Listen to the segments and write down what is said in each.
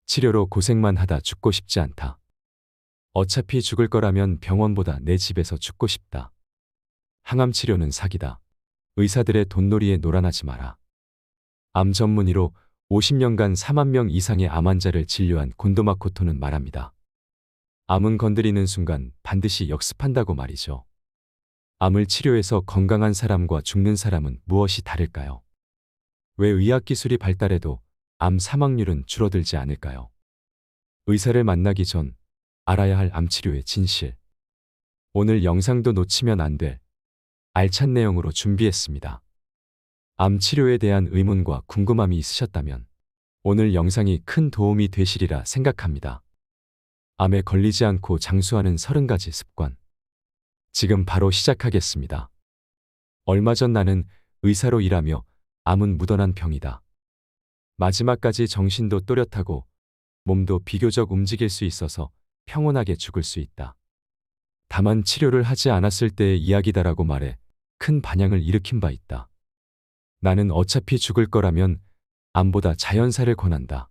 치료로 고생만 하다 죽고 싶지 않다. 어차피 죽을 거라면 병원보다 내 집에서 죽고 싶다. 항암 치료는 사기다. 의사들의 돈놀이에 놀아나지 마라. 암 전문의로 50년간 4만 명 이상의 암 환자를 진료한 곤도마코토는 말합니다. 암은 건드리는 순간 반드시 역습한다고 말이죠. 암을 치료해서 건강한 사람과 죽는 사람은 무엇이 다를까요? 왜 의학기술이 발달해도 암 사망률은 줄어들지 않을까요? 의사를 만나기 전 알아야 할 암 치료의 진실. 오늘 영상도 놓치면 안 될 알찬 내용으로 준비했습니다. 암 치료에 대한 의문과 궁금함이 있으셨다면 오늘 영상이 큰 도움이 되시리라 생각합니다. 암에 걸리지 않고 장수하는 30가지 습관. 지금 바로 시작하겠습니다. 얼마 전 나는 의사로 일하며 암은 묻어난 병이다. 마지막까지 정신도 또렷하고 몸도 비교적 움직일 수 있어서 평온하게 죽을 수 있다. 다만 치료를 하지 않았을 때의 이야기다라고 말해 큰 반향을 일으킨 바 있다. 나는 어차피 죽을 거라면 암보다 자연사를 권한다.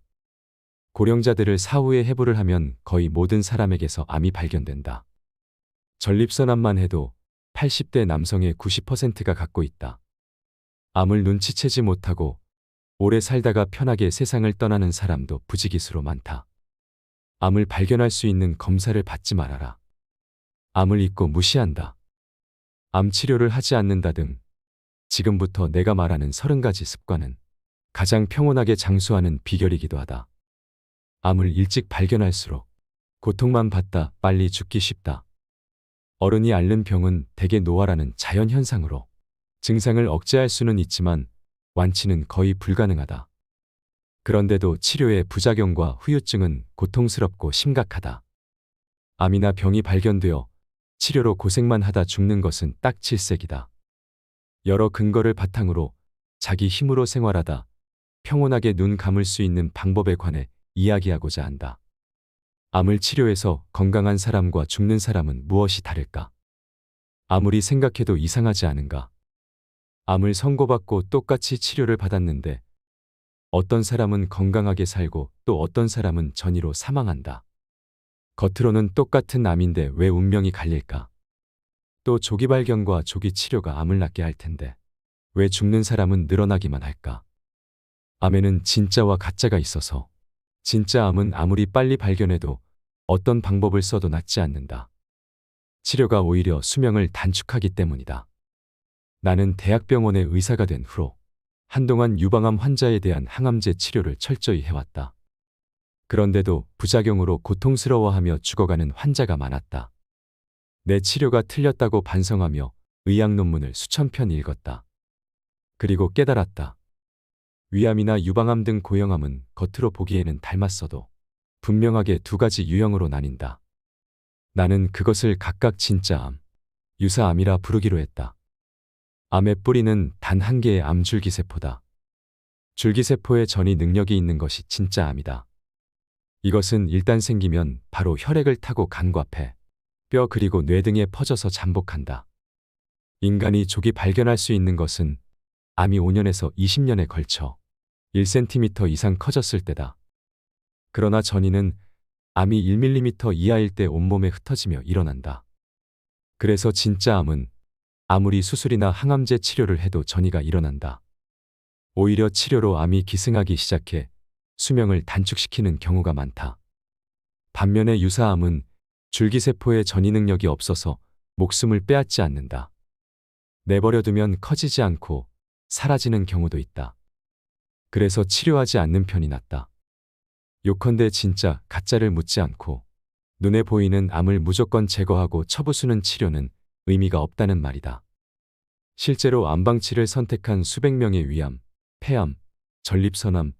고령자들을 사후에 해부를 하면 거의 모든 사람에게서 암이 발견된다. 전립선암만 해도 80대 남성의 90%가 갖고 있다. 암을 눈치채지 못하고 오래 살다가 편하게 세상을 떠나는 사람도 부지기수로 많다. 암을 발견할 수 있는 검사를 받지 말아라. 암을 잊고 무시한다. 암 치료를 하지 않는다 등 지금부터 내가 말하는 30가지 습관은 가장 평온하게 장수하는 비결이기도 하다. 암을 일찍 발견할수록 고통만 받다 빨리 죽기 쉽다. 어른이 앓는 병은 대개 노화라는 자연현상으로 증상을 억제할 수는 있지만 완치는 거의 불가능하다. 그런데도 치료의 부작용과 후유증은 고통스럽고 심각하다. 암이나 병이 발견되어 치료로 고생만 하다 죽는 것은 딱 질색이다. 여러 근거를 바탕으로 자기 힘으로 생활하다 평온하게 눈 감을 수 있는 방법에 관해 이야기하고자 한다. 암을 치료해서 건강한 사람과 죽는 사람은 무엇이 다를까? 아무리 생각해도 이상하지 않은가? 암을 선고받고 똑같이 치료를 받았는데 어떤 사람은 건강하게 살고 또 어떤 사람은 전이로 사망한다. 겉으로는 똑같은 암인데 왜 운명이 갈릴까? 또 조기 발견과 조기 치료가 암을 낫게 할 텐데 왜 죽는 사람은 늘어나기만 할까? 암에는 진짜와 가짜가 있어서 진짜 암은 아무리 빨리 발견해도 어떤 방법을 써도 낫지 않는다. 치료가 오히려 수명을 단축하기 때문이다. 나는 대학병원의 의사가 된 후로 한동안 유방암 환자에 대한 항암제 치료를 철저히 해왔다. 그런데도 부작용으로 고통스러워하며 죽어가는 환자가 많았다. 내 치료가 틀렸다고 반성하며 의학 논문을 수천 편 읽었다. 그리고 깨달았다. 위암이나 유방암 등 고형암은 겉으로 보기에는 닮았어도 분명하게 두 가지 유형으로 나뉜다. 나는 그것을 각각 진짜암, 유사암이라 부르기로 했다. 암의 뿌리는 단 한 개의 암줄기세포다. 줄기세포의 전이 능력이 있는 것이 진짜 암이다. 이것은 일단 생기면 바로 혈액을 타고 간과 폐, 뼈 그리고 뇌 등에 퍼져서 잠복한다. 인간이 조기 발견할 수 있는 것은 암이 5년에서 20년에 걸쳐 1cm 이상 커졌을 때다. 그러나 전이는 암이 1mm 이하일 때 온몸에 흩어지며 일어난다. 그래서 진짜 암은 아무리 수술이나 항암제 치료를 해도 전이가 일어난다. 오히려 치료로 암이 기승하기 시작해 수명을 단축시키는 경우가 많다. 반면에 유사암은 줄기세포의 전이 능력이 없어서 목숨을 빼앗지 않는다. 내버려두면 커지지 않고 사라지는 경우도 있다. 그래서 치료하지 않는 편이 낫다. 요컨대 진짜, 가짜를 묻지 않고 눈에 보이는 암을 무조건 제거하고 쳐부수는 치료는 의미가 없다는 말이다. 실제로 암방치를 선택한 수백 명의 위암, 폐암, 전립선암,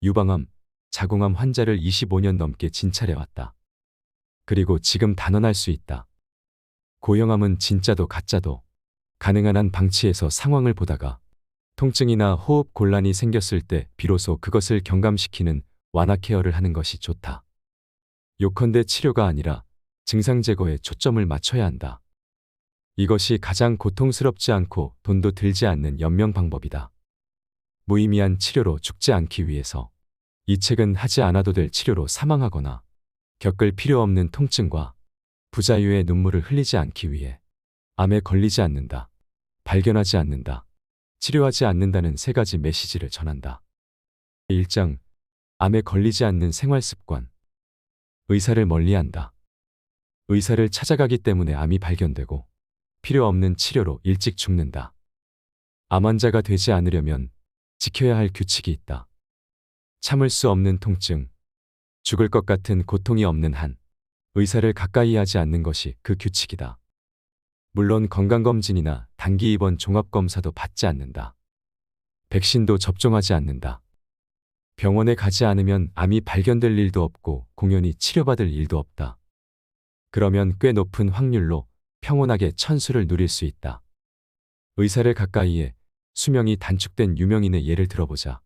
유방암, 자궁암 환자를 25년 넘게 진찰해왔다. 그리고 지금 단언할 수 있다. 고형암은 진짜도 가짜도 가능한 한 방치해서 상황을 보다가 통증이나 호흡 곤란이 생겼을 때 비로소 그것을 경감시키는 완화 케어를 하는 것이 좋다. 요컨대 치료가 아니라 증상 제거에 초점을 맞춰야 한다. 이것이 가장 고통스럽지 않고 돈도 들지 않는 연명 방법이다. 무의미한 치료로 죽지 않기 위해서 이 책은 하지 않아도 될 치료로 사망하거나 겪을 필요 없는 통증과 부자유의 눈물을 흘리지 않기 위해 암에 걸리지 않는다, 발견하지 않는다, 치료하지 않는다는 세 가지 메시지를 전한다. 1장, 암에 걸리지 않는 생활 습관. 의사를 멀리한다. 의사를 찾아가기 때문에 암이 발견되고 필요 없는 치료로 일찍 죽는다. 암 환자가 되지 않으려면 지켜야 할 규칙이 있다. 참을 수 없는 통증, 죽을 것 같은 고통이 없는 한 의사를 가까이 하지 않는 것이 그 규칙이다. 물론 건강검진이나 단기 입원 종합검사도 받지 않는다. 백신도 접종하지 않는다. 병원에 가지 않으면 암이 발견될 일도 없고 공연히 치료받을 일도 없다. 그러면 꽤 높은 확률로 평온하게 천수를 누릴 수 있다. 의사를 가까이해 수명이 단축된 유명인의 예를 들어보자.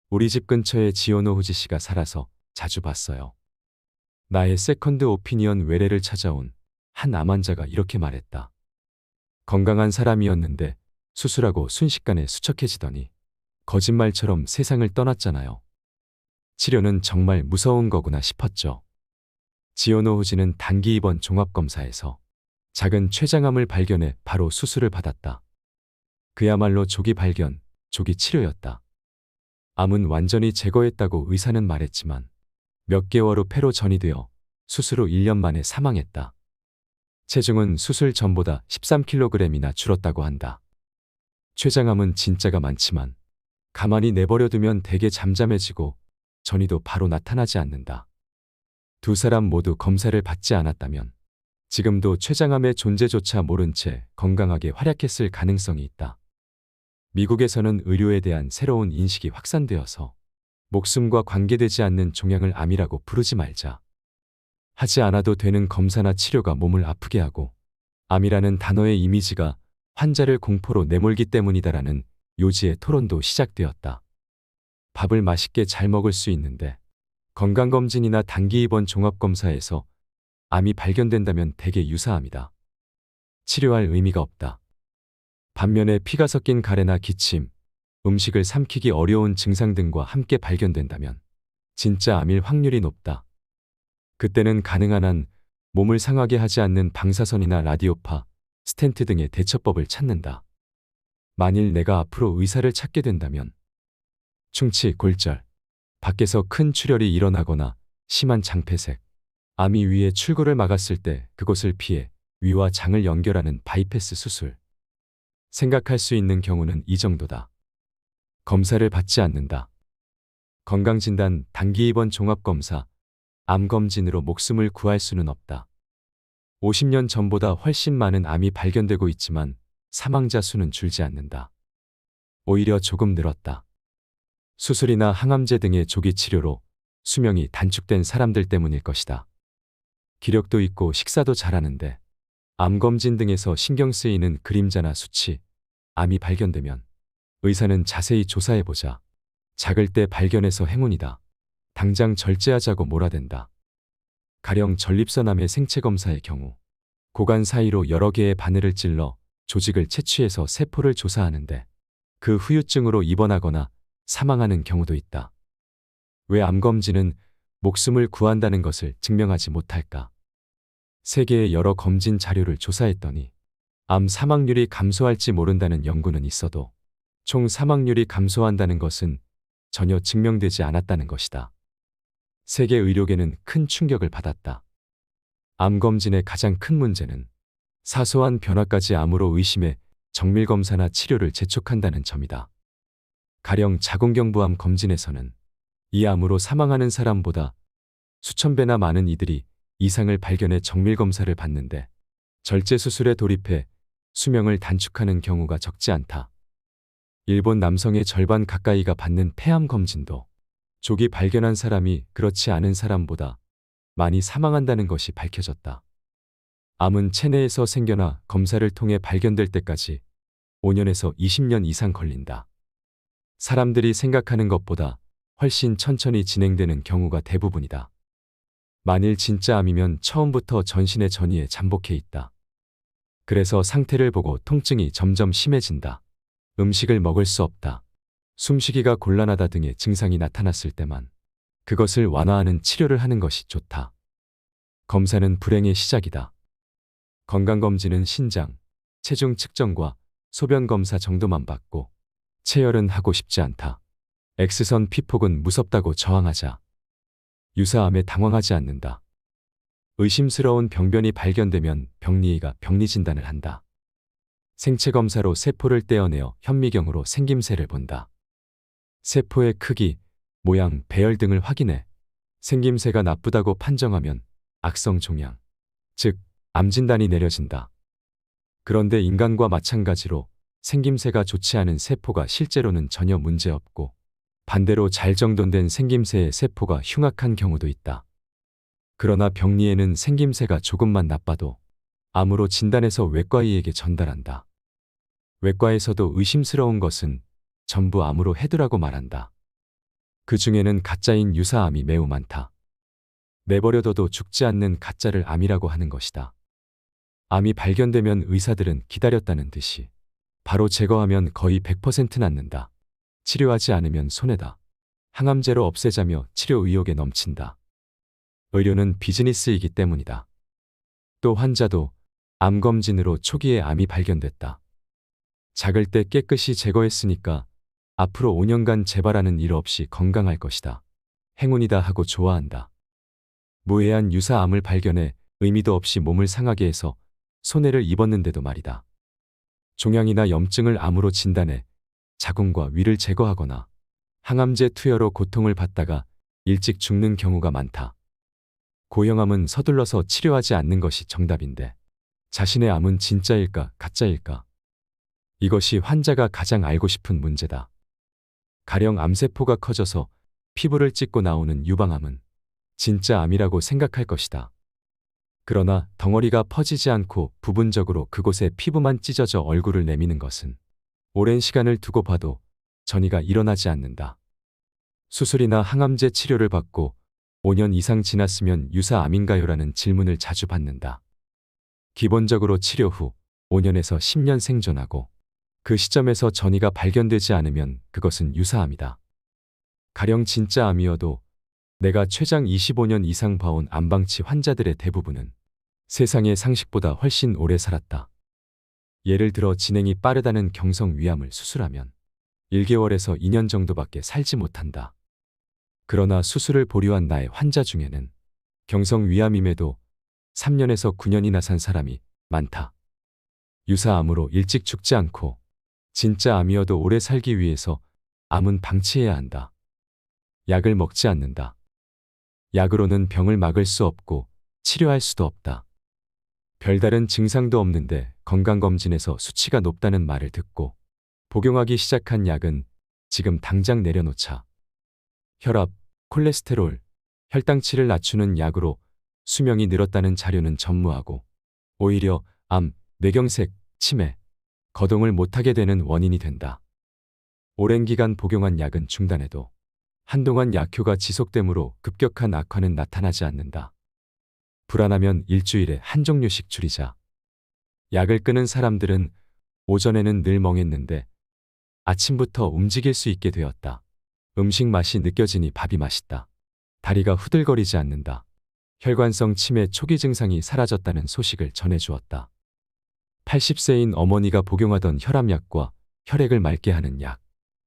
우리 집 근처에 지오노 후지 씨가 살아서 자주 봤어요. 나의 세컨드 오피니언 외래를 찾아온 한 암 환자가 이렇게 말했다. 건강한 사람이었는데 수술하고 순식간에 수척해지더니 거짓말처럼 세상을 떠났잖아요. 치료는 정말 무서운 거구나 싶었죠. 지오노 후지는 단기 입원 종합검사에서 작은 췌장암을 발견해 바로 수술을 받았다. 그야말로 조기 발견, 조기 치료였다. 암은 완전히 제거했다고 의사는 말했지만 몇 개월 후 폐로 전이되어 수술 후 1년 만에 사망했다. 체중은 수술 전보다 13kg이나 줄었다고 한다. 췌장암은 진짜가 많지만 가만히 내버려두면 대개 잠잠해지고 전이도 바로 나타나지 않는다. 두 사람 모두 검사를 받지 않았다면 지금도 췌장암의 존재조차 모른 채 건강하게 활약했을 가능성이 있다. 미국에서는 의료에 대한 새로운 인식이 확산되어서 목숨과 관계되지 않는 종양을 암이라고 부르지 말자. 하지 않아도 되는 검사나 치료가 몸을 아프게 하고 암이라는 단어의 이미지가 환자를 공포로 내몰기 때문이다라는 요지의 토론도 시작되었다. 밥을 맛있게 잘 먹을 수 있는데 건강검진이나 단기 입원 종합검사에서 암이 발견된다면 대개 유사암이다. 치료할 의미가 없다. 반면에 피가 섞인 가래나 기침, 음식을 삼키기 어려운 증상 등과 함께 발견된다면 진짜 암일 확률이 높다. 그때는 가능한 한 몸을 상하게 하지 않는 방사선이나 라디오파, 스텐트 등의 대처법을 찾는다. 만일 내가 앞으로 의사를 찾게 된다면 충치, 골절, 밖에서 큰 출혈이 일어나거나 심한 장폐색, 암이 위에 출구를 막았을 때 그곳을 피해 위와 장을 연결하는 바이패스 수술. 생각할 수 있는 경우는 이 정도다. 검사를 받지 않는다. 건강진단, 단기 입원 종합검사, 암검진으로 목숨을 구할 수는 없다. 50년 전보다 훨씬 많은 암이 발견되고 있지만 사망자 수는 줄지 않는다. 오히려 조금 늘었다. 수술이나 항암제 등의 조기 치료로 수명이 단축된 사람들 때문일 것이다. 기력도 있고 식사도 잘하는데 암검진 등에서 신경 쓰이는 그림자나 수치, 암이 발견되면 의사는 자세히 조사해보자. 작을 때 발견해서 행운이다. 당장 절제하자고 몰아댄다. 가령 전립선암의 생체검사의 경우 고관 사이로 여러 개의 바늘을 찔러 조직을 채취해서 세포를 조사하는데 그 후유증으로 입원하거나 사망하는 경우도 있다. 왜 암검진은 목숨을 구한다는 것을 증명하지 못할까? 세계의 여러 검진 자료를 조사했더니 암 사망률이 감소할지 모른다는 연구는 있어도 총 사망률이 감소한다는 것은 전혀 증명되지 않았다는 것이다. 세계 의료계는 큰 충격을 받았다. 암검진의 가장 큰 문제는 사소한 변화까지 암으로 의심해 정밀검사나 치료를 재촉한다는 점이다. 가령 자궁경부암 검진에서는 이 암으로 사망하는 사람보다 수천 배나 많은 이들이 이상을 발견해 정밀검사를 받는데 절제수술에 돌입해 수명을 단축하는 경우가 적지 않다. 일본 남성의 절반 가까이가 받는 폐암 검진도 조기 발견한 사람이 그렇지 않은 사람보다 많이 사망한다는 것이 밝혀졌다. 암은 체내에서 생겨나 검사를 통해 발견될 때까지 5년에서 20년 이상 걸린다. 사람들이 생각하는 것보다 훨씬 천천히 진행되는 경우가 대부분이다. 만일 진짜 암이면 처음부터 전신의 전이에 잠복해 있다. 그래서 상태를 보고 통증이 점점 심해진다. 음식을 먹을 수 없다. 숨쉬기가 곤란하다 등의 증상이 나타났을 때만 그것을 완화하는 치료를 하는 것이 좋다. 검사는 불행의 시작이다. 건강검진은 신장, 체중 측정과 소변 검사 정도만 받고 체열은 하고 싶지 않다. X선 피폭은 무섭다고 저항하자. 유사암에 당황하지 않는다. 의심스러운 병변이 발견되면 병리의가 병리 진단을 한다. 생체 검사로 세포를 떼어내어 현미경으로 생김새를 본다. 세포의 크기, 모양, 배열 등을 확인해 생김새가 나쁘다고 판정하면 악성 종양, 즉 암 진단이 내려진다. 그런데 인간과 마찬가지로 생김새가 좋지 않은 세포가 실제로는 전혀 문제없고 반대로 잘 정돈된 생김새의 세포가 흉악한 경우도 있다. 그러나 병리에는 생김새가 조금만 나빠도 암으로 진단해서 외과의에게 전달한다. 외과에서도 의심스러운 것은 전부 암으로 해두라고 말한다. 그 중에는 가짜인 유사암이 매우 많다. 내버려둬도 죽지 않는 가짜를 암이라고 하는 것이다. 암이 발견되면 의사들은 기다렸다는 듯이 바로 제거하면 거의 100% 낫는다. 치료하지 않으면 손해다. 항암제로 없애자며 치료 의욕에 넘친다. 의료는 비즈니스이기 때문이다. 또 환자도 암검진으로 초기에 암이 발견됐다. 작을 때 깨끗이 제거했으니까 앞으로 5년간 재발하는 일 없이 건강할 것이다. 행운이다 하고 좋아한다. 무해한 유사암을 발견해 의미도 없이 몸을 상하게 해서 손해를 입었는데도 말이다. 종양이나 염증을 암으로 진단해 자궁과 위를 제거하거나 항암제 투여로 고통을 받다가 일찍 죽는 경우가 많다. 고형암은 서둘러서 치료하지 않는 것이 정답인데 자신의 암은 진짜일까 가짜일까? 이것이 환자가 가장 알고 싶은 문제다. 가령 암세포가 커져서 피부를 찢고 나오는 유방암은 진짜 암이라고 생각할 것이다. 그러나 덩어리가 퍼지지 않고 부분적으로 그곳에 피부만 찢어져 얼굴을 내미는 것은 오랜 시간을 두고 봐도 전이가 일어나지 않는다. 수술이나 항암제 치료를 받고 5년 이상 지났으면 유사암인가요라는 질문을 자주 받는다. 기본적으로 치료 후 5년에서 10년 생존하고 그 시점에서 전이가 발견되지 않으면 그것은 유사암이다. 가령 진짜 암이어도 내가 최장 25년 이상 봐온 암방치 환자들의 대부분은 세상의 상식보다 훨씬 오래 살았다. 예를 들어 진행이 빠르다는 경성위암을 수술하면 1개월에서 2년 정도밖에 살지 못한다. 그러나 수술을 보류한 나의 환자 중에는 경성위암임에도 3년에서 9년이나 산 사람이 많다. 유사암으로 일찍 죽지 않고 진짜 암이어도 오래 살기 위해서 암은 방치해야 한다. 약을 먹지 않는다. 약으로는 병을 막을 수 없고 치료할 수도 없다. 별다른 증상도 없는데 건강검진에서 수치가 높다는 말을 듣고 복용하기 시작한 약은 지금 당장 내려놓자. 혈압, 콜레스테롤, 혈당치를 낮추는 약으로 수명이 늘었다는 자료는 전무하고 오히려 암, 뇌경색, 치매, 거동을 못하게 되는 원인이 된다. 오랜 기간 복용한 약은 중단해도 한동안 약효가 지속되므로 급격한 악화는 나타나지 않는다. 불안하면 일주일에 한 종류씩 줄이자. 약을 끊은 사람들은 오전에는 늘 멍했는데 아침부터 움직일 수 있게 되었다. 음식 맛이 느껴지니 밥이 맛있다. 다리가 후들거리지 않는다. 혈관성 치매 초기 증상이 사라졌다는 소식을 전해주었다. 80세인 어머니가 복용하던 혈압약과 혈액을 맑게 하는 약,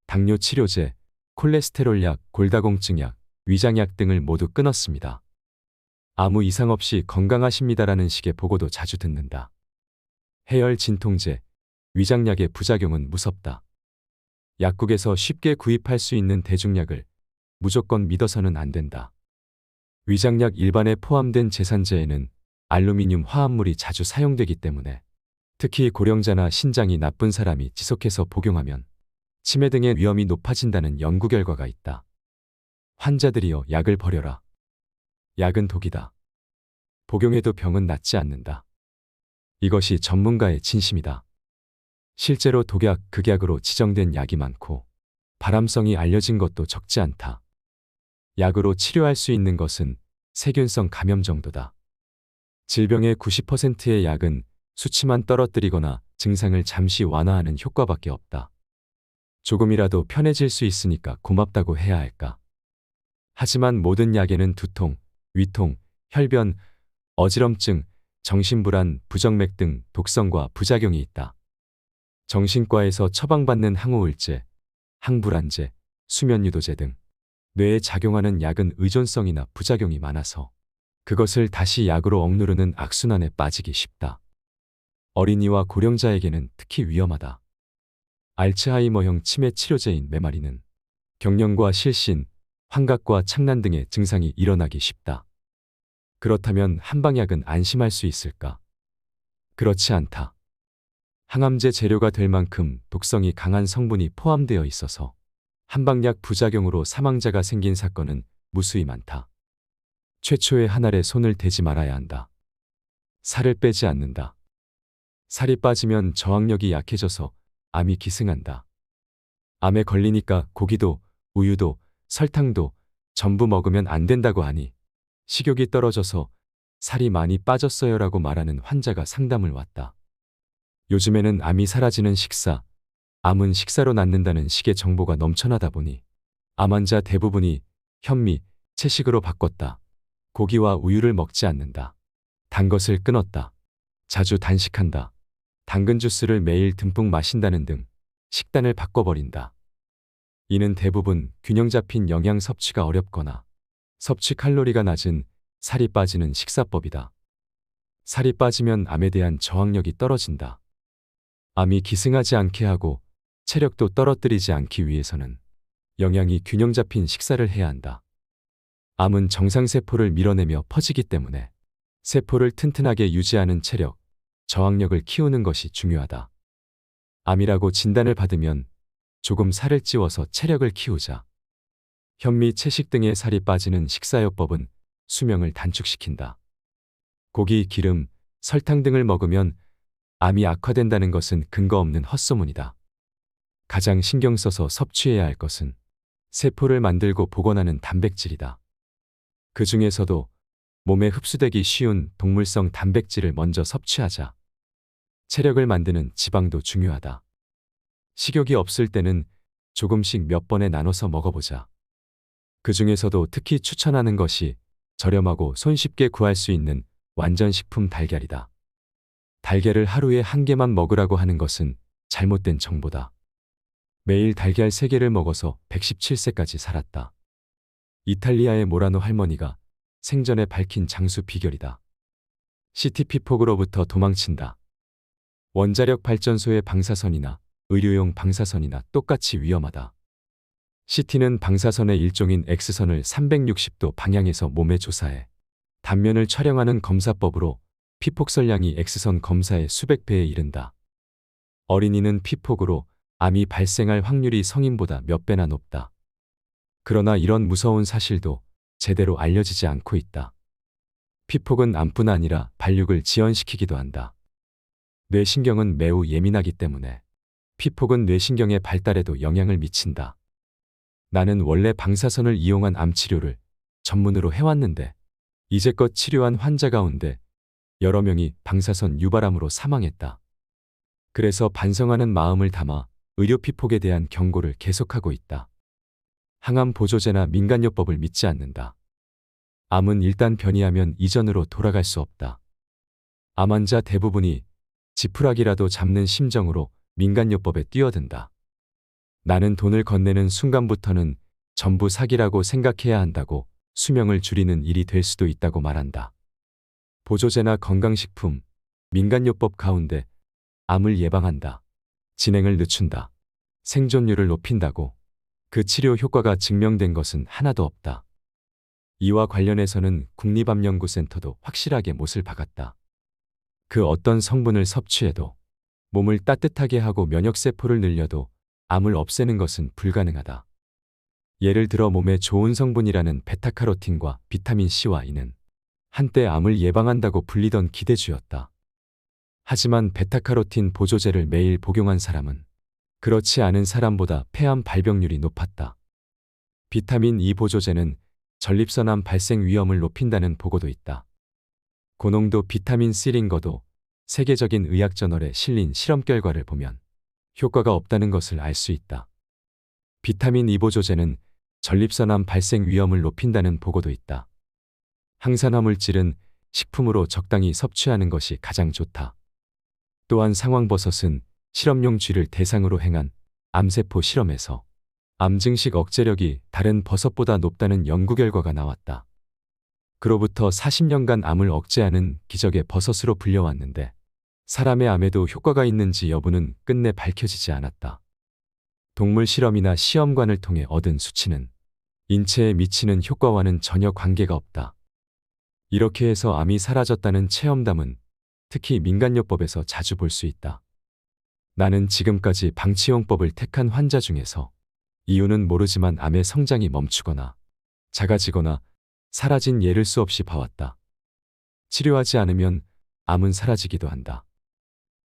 당뇨 치료제, 콜레스테롤 약, 골다공증 약, 위장약 등을 모두 끊었습니다. 아무 이상 없이 건강하십니다라는 식의 보고도 자주 듣는다. 해열 진통제, 위장약의 부작용은 무섭다. 약국에서 쉽게 구입할 수 있는 대중약을 무조건 믿어서는 안 된다. 위장약 일반에 포함된 제산제에는 알루미늄 화합물이 자주 사용되기 때문에 특히 고령자나 신장이 나쁜 사람이 지속해서 복용하면 치매 등의 위험이 높아진다는 연구 결과가 있다. 환자들이여 약을 버려라. 약은 독이다. 복용해도 병은 낫지 않는다. 이것이 전문가의 진심이다. 실제로 독약, 극약으로 지정된 약이 많고 발암성이 알려진 것도 적지 않다. 약으로 치료할 수 있는 것은 세균성 감염 정도다. 질병의 90%의 약은 수치만 떨어뜨리거나 증상을 잠시 완화하는 효과밖에 없다. 조금이라도 편해질 수 있으니까 고맙다고 해야 할까? 하지만 모든 약에는 두통, 위통, 혈변, 어지럼증, 정신불안, 부정맥 등 독성과 부작용이 있다. 정신과에서 처방받는 항우울제, 항불안제, 수면유도제 등 뇌에 작용하는 약은 의존성이나 부작용이 많아서 그것을 다시 약으로 억누르는 악순환에 빠지기 쉽다. 어린이와 고령자에게는 특히 위험하다. 알츠하이머형 치매 치료제인 메마리는 경련과 실신, 환각과 착란 등의 증상이 일어나기 쉽다. 그렇다면 한방약은 안심할 수 있을까? 그렇지 않다. 항암제 재료가 될 만큼 독성이 강한 성분이 포함되어 있어서 한방약 부작용으로 사망자가 생긴 사건은 무수히 많다. 최초의 한 알에 손을 대지 말아야 한다. 살을 빼지 않는다. 살이 빠지면 저항력이 약해져서 암이 기승한다. 암에 걸리니까 고기도, 우유도, 설탕도 전부 먹으면 안 된다고 하니 식욕이 떨어져서 살이 많이 빠졌어요라고 말하는 환자가 상담을 왔다. 요즘에는 암이 사라지는 식사, 암은 식사로 낫는다는 식의 정보가 넘쳐나다 보니 암 환자 대부분이 현미, 채식으로 바꿨다. 고기와 우유를 먹지 않는다. 단 것을 끊었다. 자주 단식한다. 당근 주스를 매일 듬뿍 마신다는 등 식단을 바꿔버린다. 이는 대부분 균형 잡힌 영양 섭취가 어렵거나 섭취 칼로리가 낮은 살이 빠지는 식사법이다. 살이 빠지면 암에 대한 저항력이 떨어진다. 암이 기승하지 않게 하고 체력도 떨어뜨리지 않기 위해서는 영양이 균형 잡힌 식사를 해야 한다. 암은 정상세포를 밀어내며 퍼지기 때문에 세포를 튼튼하게 유지하는 체력, 저항력을 키우는 것이 중요하다. 암이라고 진단을 받으면 조금 살을 찌워서 체력을 키우자. 현미, 채식 등의 살이 빠지는 식사요법은 수명을 단축시킨다. 고기, 기름, 설탕 등을 먹으면 암이 악화된다는 것은 근거 없는 헛소문이다. 가장 신경 써서 섭취해야 할 것은 세포를 만들고 복원하는 단백질이다. 그 중에서도 몸에 흡수되기 쉬운 동물성 단백질을 먼저 섭취하자. 체력을 만드는 지방도 중요하다. 식욕이 없을 때는 조금씩 몇 번에 나눠서 먹어보자. 그 중에서도 특히 추천하는 것이 저렴하고 손쉽게 구할 수 있는 완전식품 달걀이다. 달걀을 하루에 한 개만 먹으라고 하는 것은 잘못된 정보다. 매일 달걀 3개를 먹어서 117세까지 살았다. 이탈리아의 모라노 할머니가 생전에 밝힌 장수 비결이다. 시티피폭으로부터 도망친다. 원자력 발전소의 방사선이나 의료용 방사선이나 똑같이 위험하다. CT는 방사선의 일종인 X선을 360도 방향에서 몸에 조사해 단면을 촬영하는 검사법으로 피폭설량이 X선 검사의 수백 배에 이른다. 어린이는 피폭으로 암이 발생할 확률이 성인보다 몇 배나 높다. 그러나 이런 무서운 사실도 제대로 알려지지 않고 있다. 피폭은 암뿐 아니라 발육을 지연시키기도 한다. 뇌신경은 매우 예민하기 때문에 피폭은 뇌신경의 발달에도 영향을 미친다. 나는 원래 방사선을 이용한 암 치료를 전문으로 해왔는데 이제껏 치료한 환자 가운데 여러 명이 방사선 유발암으로 사망했다. 그래서 반성하는 마음을 담아 의료 피폭에 대한 경고를 계속하고 있다. 항암 보조제나 민간요법을 믿지 않는다. 암은 일단 변이하면 이전으로 돌아갈 수 없다. 암 환자 대부분이 지푸라기라도 잡는 심정으로 민간요법에 뛰어든다. 나는 돈을 건네는 순간부터는 전부 사기라고 생각해야 한다고 수명을 줄이는 일이 될 수도 있다고 말한다. 보조제나 건강식품, 민간요법 가운데 암을 예방한다. 진행을 늦춘다. 생존율을 높인다고 그 치료 효과가 증명된 것은 하나도 없다. 이와 관련해서는 국립암연구센터도 확실하게 못을 박았다. 그 어떤 성분을 섭취해도 몸을 따뜻하게 하고 면역세포를 늘려도 암을 없애는 것은 불가능하다. 예를 들어 몸에 좋은 성분이라는 베타카로틴과 비타민 C와 E는 한때 암을 예방한다고 불리던 기대주였다. 하지만 베타카로틴 보조제를 매일 복용한 사람은 그렇지 않은 사람보다 폐암 발병률이 높았다. 비타민 E 보조제는 전립선암 발생 위험을 높인다는 보고도 있다. 고농도 비타민 C링거도 세계적인 의학저널에 실린 실험 결과를 보면 효과가 없다는 것을 알 수 있다. 비타민 E 보조제는 전립선암 발생 위험을 높인다는 보고도 있다. 항산화 물질은 식품으로 적당히 섭취하는 것이 가장 좋다. 또한 상황버섯은 실험용 쥐를 대상으로 행한 암세포 실험에서 암 증식 억제력이 다른 버섯보다 높다는 연구 결과가 나왔다. 그로부터 40년간 암을 억제하는 기적의 버섯으로 불려왔는데 사람의 암에도 효과가 있는지 여부는 끝내 밝혀지지 않았다. 동물 실험이나 시험관을 통해 얻은 수치는 인체에 미치는 효과와는 전혀 관계가 없다. 이렇게 해서 암이 사라졌다는 체험담은 특히 민간요법에서 자주 볼 수 있다. 나는 지금까지 방치용법을 택한 환자 중에서 이유는 모르지만 암의 성장이 멈추거나 작아지거나 사라진 예를 수없이 봐왔다. 치료하지 않으면 암은 사라지기도 한다.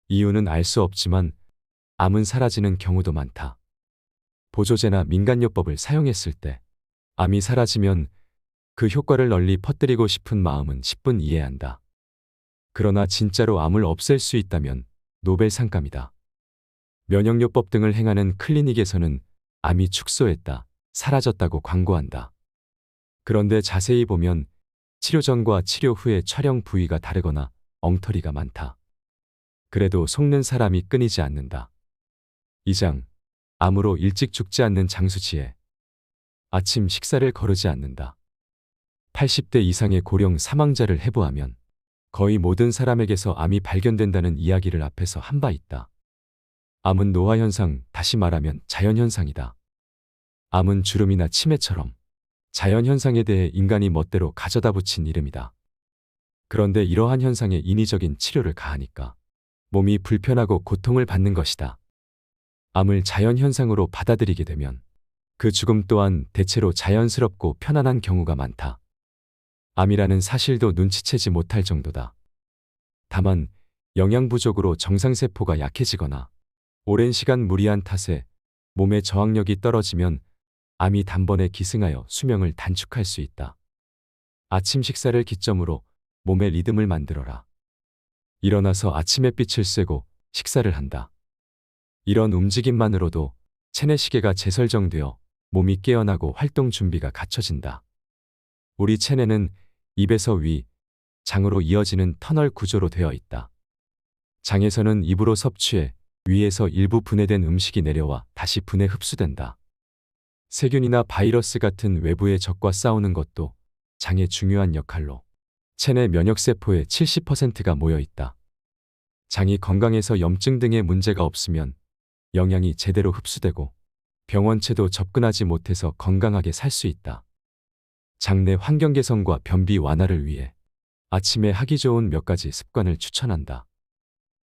이유는 알 수 없지만 암은 사라지는 경우도 많다. 보조제나 민간요법을 사용했을 때 암이 사라지면 그 효과를 널리 퍼뜨리고 싶은 마음은 10분 이해한다. 그러나 진짜로 암을 없앨 수 있다면 노벨상감이다. 면역요법 등을 행하는 클리닉에서는 암이 축소했다, 사라졌다고 광고한다. 그런데 자세히 보면 치료 전과 치료 후의 촬영 부위가 다르거나 엉터리가 많다. 그래도 속는 사람이 끊이지 않는다. 2장, 암으로 일찍 죽지 않는 장수지혜. 아침 식사를 거르지 않는다. 80대 이상의 고령 사망자를 해부하면 거의 모든 사람에게서 암이 발견된다는 이야기를 앞에서 한 바 있다. 암은 노화현상, 다시 말하면 자연현상이다. 암은 주름이나 치매처럼 자연현상에 대해 인간이 멋대로 가져다 붙인 이름이다. 그런데 이러한 현상에 인위적인 치료를 가하니까 몸이 불편하고 고통을 받는 것이다. 암을 자연현상으로 받아들이게 되면 그 죽음 또한 대체로 자연스럽고 편안한 경우가 많다. 암이라는 사실도 눈치채지 못할 정도다. 다만 영양 부족으로 정상세포가 약해지거나 오랜 시간 무리한 탓에 몸의 저항력이 떨어지면 암이 단번에 기승하여 수명을 단축할 수 있다. 아침 식사를 기점으로 몸의 리듬을 만들어라. 일어나서 아침 햇빛을 쐬고 식사를 한다. 이런 움직임만으로도 체내시계가 재설정되어 몸이 깨어나고 활동 준비가 갖춰진다. 우리 체내는 입에서 위, 장으로 이어지는 터널 구조로 되어 있다. 장에서는 입으로 섭취해 위에서 일부 분해된 음식이 내려와 다시 분해 흡수된다. 세균이나 바이러스 같은 외부의 적과 싸우는 것도 장의 중요한 역할로 체내 면역세포의 70%가 모여 있다. 장이 건강해서 염증 등의 문제가 없으면 영양이 제대로 흡수되고 병원체도 접근하지 못해서 건강하게 살 수 있다. 장내 환경 개선과 변비 완화를 위해 아침에 하기 좋은 몇 가지 습관을 추천한다.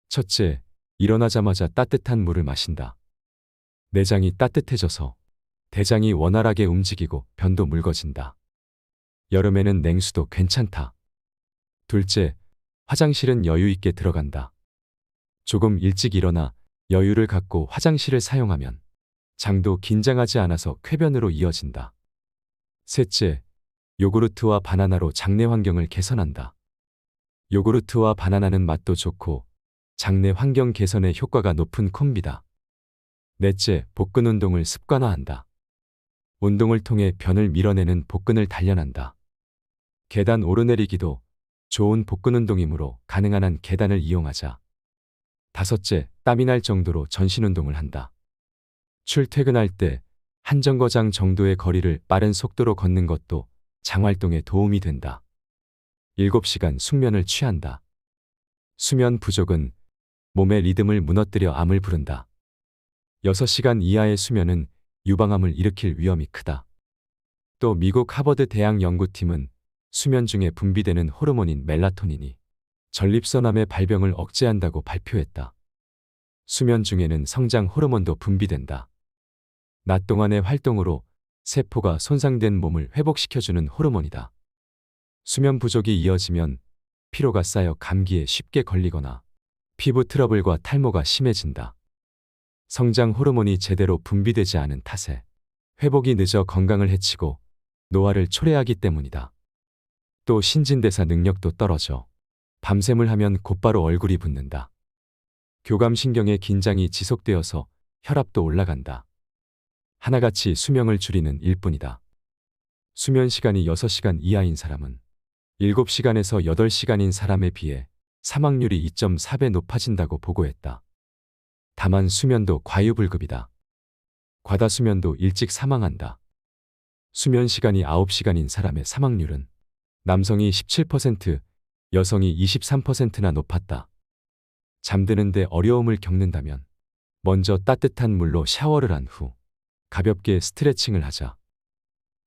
첫째, 일어나자마자 따뜻한 물을 마신다. 내장이 따뜻해져서 대장이 원활하게 움직이고 변도 묽어진다. 여름에는 냉수도 괜찮다. 둘째, 화장실은 여유 있게 들어간다. 조금 일찍 일어나 여유를 갖고 화장실을 사용하면 장도 긴장하지 않아서 쾌변으로 이어진다. 셋째, 요구르트와 바나나로 장내 환경을 개선한다. 요구르트와 바나나는 맛도 좋고 장내 환경 개선에 효과가 높은 콤비다. 넷째, 복근 운동을 습관화한다. 운동을 통해 변을 밀어내는 복근을 단련한다. 계단 오르내리기도 좋은 복근 운동이므로 가능한 한 계단을 이용하자. 다섯째, 땀이 날 정도로 전신 운동을 한다. 출퇴근할 때 한 정거장 정도의 거리를 빠른 속도로 걷는 것도 장활동에 도움이 된다. 7시간 숙면을 취한다. 수면 부족은 몸의 리듬을 무너뜨려 암을 부른다. 6시간 이하의 수면은 유방암을 일으킬 위험이 크다. 또 미국 하버드 대학 연구팀은 수면 중에 분비되는 호르몬인 멜라토닌이 전립선암의 발병을 억제한다고 발표했다. 수면 중에는 성장 호르몬도 분비된다. 낮 동안의 활동으로 세포가 손상된 몸을 회복시켜주는 호르몬이다. 수면 부족이 이어지면 피로가 쌓여 감기에 쉽게 걸리거나 피부 트러블과 탈모가 심해진다. 성장 호르몬이 제대로 분비되지 않은 탓에 회복이 늦어 건강을 해치고 노화를 초래하기 때문이다. 또 신진대사 능력도 떨어져 밤샘을 하면 곧바로 얼굴이 붓는다. 교감신경의 긴장이 지속되어서 혈압도 올라간다. 하나같이 수명을 줄이는 일뿐이다. 수면 시간이 6시간 이하인 사람은 7시간에서 8시간인 사람에 비해 사망률이 2.4배 높아진다고 보고했다. 다만 수면도 과유불급이다. 과다수면도 일찍 사망한다. 수면 시간이 9시간인 사람의 사망률은 남성이 17%, 여성이 23%나 높았다. 잠드는데 어려움을 겪는다면 먼저 따뜻한 물로 샤워를 한 후 가볍게 스트레칭을 하자.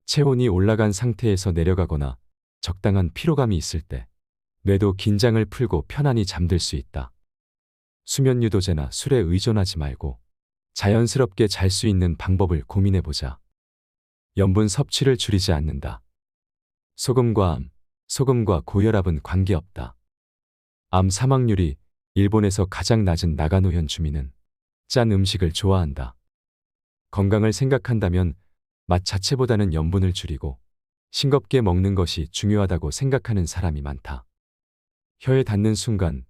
체온이 올라간 상태에서 내려가거나 적당한 피로감이 있을 때 뇌도 긴장을 풀고 편안히 잠들 수 있다. 수면 유도제나 술에 의존하지 말고 자연스럽게 잘 수 있는 방법을 고민해보자. 염분 섭취를 줄이지 않는다. 소금과 암, 소금과 고혈압은 관계없다. 암 사망률이 일본에서 가장 낮은 나가노현 주민은 짠 음식을 좋아한다. 건강을 생각한다면 맛 자체보다는 염분을 줄이고 싱겁게 먹는 것이 중요하다고 생각하는 사람이 많다. 혀에 닿는 순간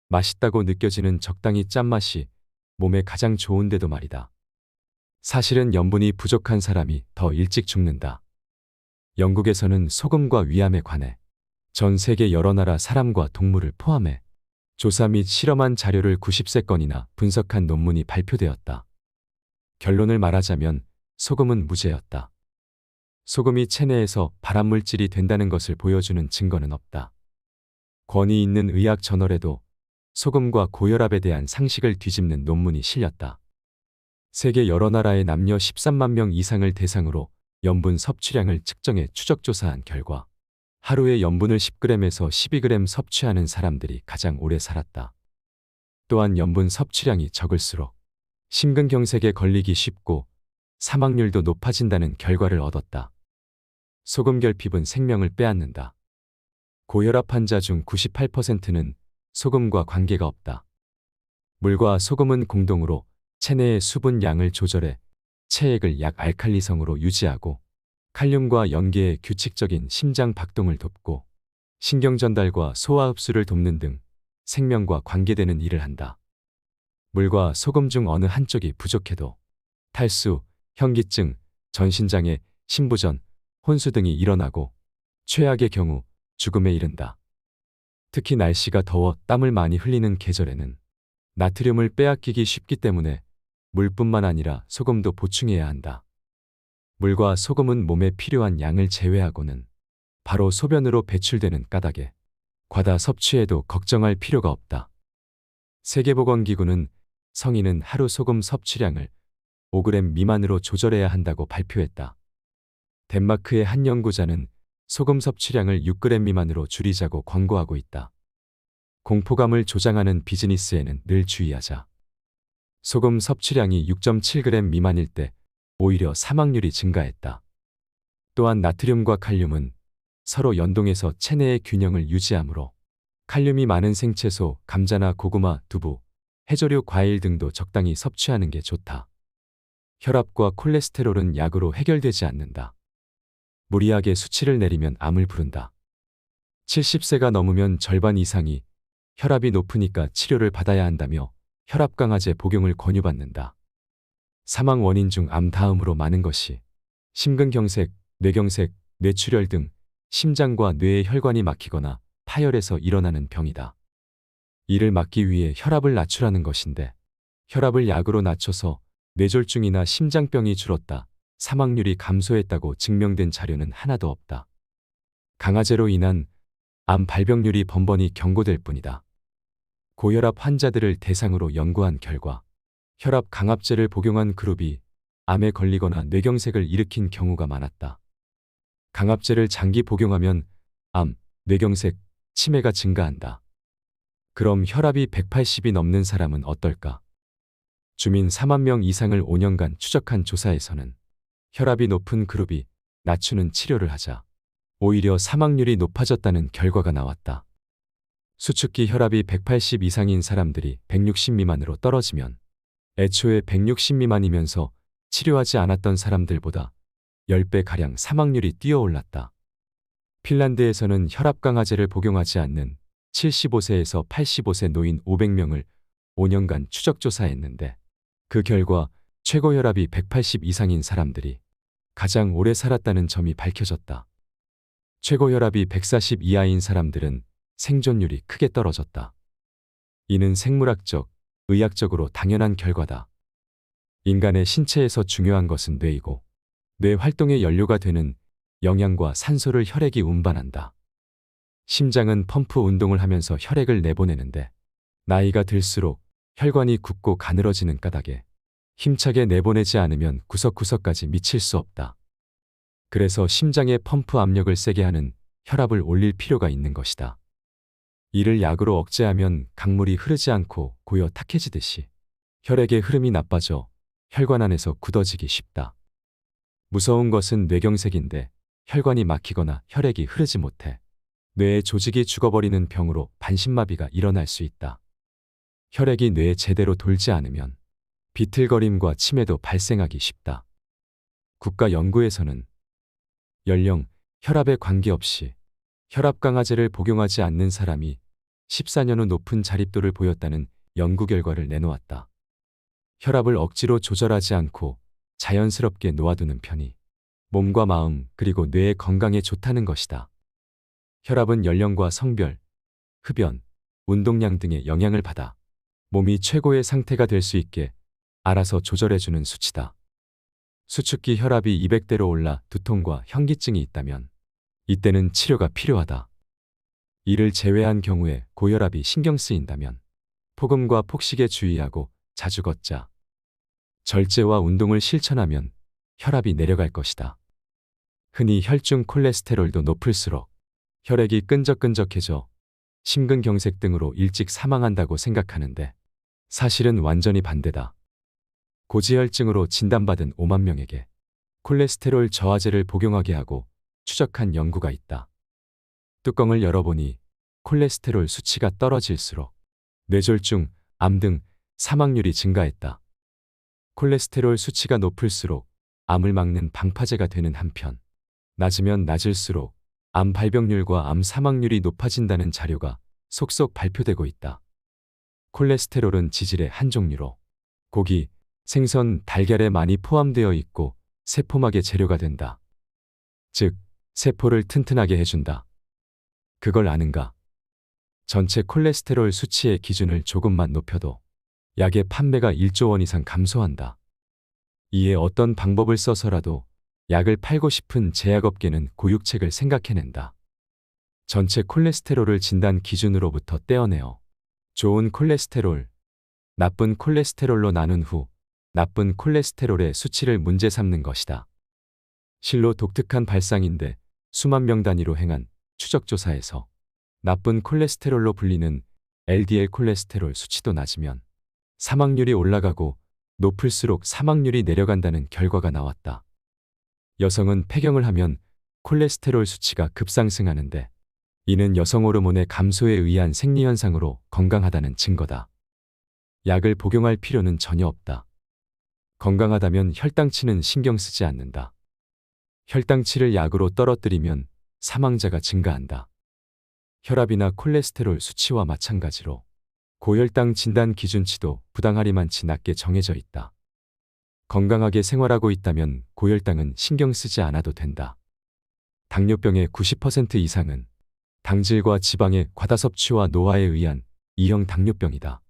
맛있다고 느껴지는 적당히 짠맛이 몸에 가장 좋은데도 말이다. 사실은 염분이 부족한 사람이 더 일찍 죽는다. 영국에서는 소금과 위암에 관해 전 세계 여러 나라 사람과 동물을 포함해 조사 및 실험한 자료를 90세 건이나 분석한 논문이 발표되었다. 결론을 말하자면 소금은 무죄였다. 소금이 체내에서 발암물질이 된다는 것을 보여주는 증거는 없다. 권위 있는 의학 저널에도 소금과 고혈압에 대한 상식을 뒤집는 논문이 실렸다. 세계 여러 나라의 남녀 13만 명 이상을 대상으로 염분 섭취량을 측정해 추적조사한 결과 하루에 염분을 10g에서 12g 섭취하는 사람들이 가장 오래 살았다. 또한 염분 섭취량이 적을수록 심근경색에 걸리기 쉽고 사망률도 높아진다는 결과를 얻었다. 소금 결핍은 생명을 빼앗는다. 고혈압 환자 중 98%는 소금과 관계가 없다. 물과 소금은 공동으로 체내의 수분 양을 조절해 체액을 약알칼리성으로 유지하고 칼륨과 연계의 규칙적인 심장 박동을 돕고 신경 전달과 소화 흡수를 돕는 등 생명과 관계되는 일을 한다. 물과 소금 중 어느 한쪽이 부족해도 탈수, 현기증, 전신장애, 신부전, 혼수 등이 일어나고 최악의 경우 죽음에 이른다. 특히 날씨가 더워 땀을 많이 흘리는 계절에는 나트륨을 빼앗기기 쉽기 때문에 물뿐만 아니라 소금도 보충해야 한다. 물과 소금은 몸에 필요한 양을 제외하고는 바로 소변으로 배출되는 까닭에 과다 섭취해도 걱정할 필요가 없다. 세계보건기구는 성인은 하루 소금 섭취량을 5g 미만으로 조절해야 한다고 발표했다. 덴마크의 한 연구자는 소금 섭취량을 6g 미만으로 줄이자고 권고하고 있다. 공포감을 조장하는 비즈니스에는 늘 주의하자. 소금 섭취량이 6.7g 미만일 때 오히려 사망률이 증가했다. 또한 나트륨과 칼륨은 서로 연동해서 체내의 균형을 유지하므로 칼륨이 많은 생채소, 감자나 고구마, 두부, 해조류, 과일 등도 적당히 섭취하는 게 좋다. 혈압과 콜레스테롤은 약으로 해결되지 않는다. 무리하게 수치를 내리면 암을 부른다. 70세가 넘으면 절반 이상이 혈압이 높으니까 치료를 받아야 한다며 혈압 강화제 복용을 권유받는다. 사망 원인 중 암 다음으로 많은 것이 심근경색, 뇌경색, 뇌출혈 등 심장과 뇌의 혈관이 막히거나 파열해서 일어나는 병이다. 이를 막기 위해 혈압을 낮추라는 것인데 혈압을 약으로 낮춰서 뇌졸중이나 심장병이 줄었다, 사망률이 감소했다고 증명된 자료는 하나도 없다. 강화제로 인한 암 발병률이 번번이 경고될 뿐이다. 고혈압 환자들을 대상으로 연구한 결과 혈압 강압제를 복용한 그룹이 암에 걸리거나 뇌경색을 일으킨 경우가 많았다. 강압제를 장기 복용하면 암, 뇌경색, 치매가 증가한다. 그럼 혈압이 180이 넘는 사람은 어떨까? 주민 4만 명 이상을 5년간 추적한 조사에서는 혈압이 높은 그룹이 낮추는 치료를 하자 오히려 사망률이 높아졌다는 결과가 나왔다. 수축기 혈압이 180 이상인 사람들이 160 미만으로 떨어지면 애초에 160 미만이면서 치료하지 않았던 사람들보다 10배가량 사망률이 뛰어올랐다. 핀란드에서는 혈압 강화제를 복용하지 않는 75세에서 85세 노인 500명을 5년간 추적조사했는데 그 결과 최고 혈압이 180 이상인 사람들이 가장 오래 살았다는 점이 밝혀졌다. 최고 혈압이 140 이하인 사람들은 생존율이 크게 떨어졌다. 이는 생물학적, 의학적으로 당연한 결과다. 인간의 신체에서 중요한 것은 뇌이고 뇌 활동의 연료가 되는 영양과 산소를 혈액이 운반한다. 심장은 펌프 운동을 하면서 혈액을 내보내는데 나이가 들수록 혈관이 굳고 가늘어지는 까닭에 힘차게 내보내지 않으면 구석구석까지 미칠 수 없다. 그래서 심장의 펌프 압력을 세게 하는 혈압을 올릴 필요가 있는 것이다. 이를 약으로 억제하면 강물이 흐르지 않고 고여 탁해지듯이 혈액의 흐름이 나빠져 혈관 안에서 굳어지기 쉽다. 무서운 것은 뇌경색인데 혈관이 막히거나 혈액이 흐르지 못해 뇌의 조직이 죽어버리는 병으로 반신마비가 일어날 수 있다. 혈액이 뇌에 제대로 돌지 않으면 비틀거림과 치매도 발생하기 쉽다. 국가 연구에서는 연령, 혈압에 관계없이 혈압 강화제를 복용하지 않는 사람이 14년 후 높은 자립도를 보였다는 연구 결과를 내놓았다. 혈압을 억지로 조절하지 않고 자연스럽게 놓아두는 편이 몸과 마음 그리고 뇌의 건강에 좋다는 것이다. 혈압은 연령과 성별, 흡연, 운동량 등의 영향을 받아 몸이 최고의 상태가 될 수 있게 알아서 조절해주는 수치다. 수축기 혈압이 200대로 올라 두통과 현기증이 있다면 이때는 치료가 필요하다. 이를 제외한 경우에 고혈압이 신경 쓰인다면 폭음과 폭식에 주의하고 자주 걷자. 절제와 운동을 실천하면 혈압이 내려갈 것이다. 흔히 혈중 콜레스테롤도 높을수록 혈액이 끈적끈적해져 심근경색 등으로 일찍 사망한다고 생각하는데 사실은 완전히 반대다. 고지혈증으로 진단받은 5만 명에게 콜레스테롤 저하제를 복용하게 하고 추적한 연구가 있다. 뚜껑을 열어보니 콜레스테롤 수치가 떨어질수록 뇌졸중, 암 등 사망률이 증가했다. 콜레스테롤 수치가 높을수록 암을 막는 방파제가 되는 한편 낮으면 낮을수록 암 발병률과 암 사망률이 높아진다는 자료가 속속 발표되고 있다. 콜레스테롤은 지질의 한 종류로 고기, 생선, 달걀에 많이 포함되어 있고 세포막의 재료가 된다. 즉, 세포를 튼튼하게 해준다. 그걸 아는가? 전체 콜레스테롤 수치의 기준을 조금만 높여도 약의 판매가 1조 원 이상 감소한다. 이에 어떤 방법을 써서라도 약을 팔고 싶은 제약업계는 고육책을 생각해낸다. 전체 콜레스테롤을 진단 기준으로부터 떼어내어 좋은 콜레스테롤, 나쁜 콜레스테롤로 나눈 후 나쁜 콜레스테롤의 수치를 문제 삼는 것이다. 실로 독특한 발상인데 수만 명 단위로 행한 추적조사에서 나쁜 콜레스테롤로 불리는 LDL 콜레스테롤 수치도 낮으면 사망률이 올라가고 높을수록 사망률이 내려간다는 결과가 나왔다. 여성은 폐경을 하면 콜레스테롤 수치가 급상승하는데 이는 여성 호르몬의 감소에 의한 생리현상으로 건강하다는 증거다. 약을 복용할 필요는 전혀 없다. 건강하다면 혈당치는 신경 쓰지 않는다. 혈당치를 약으로 떨어뜨리면 사망자가 증가한다. 혈압이나 콜레스테롤 수치와 마찬가지로 고혈당 진단 기준치도 부당하리만치 낮게 정해져 있다. 건강하게 생활하고 있다면 고혈당은 신경 쓰지 않아도 된다. 당뇨병의 90% 이상은 당질과 지방의 과다 섭취와 노화에 의한 2형 당뇨병이다.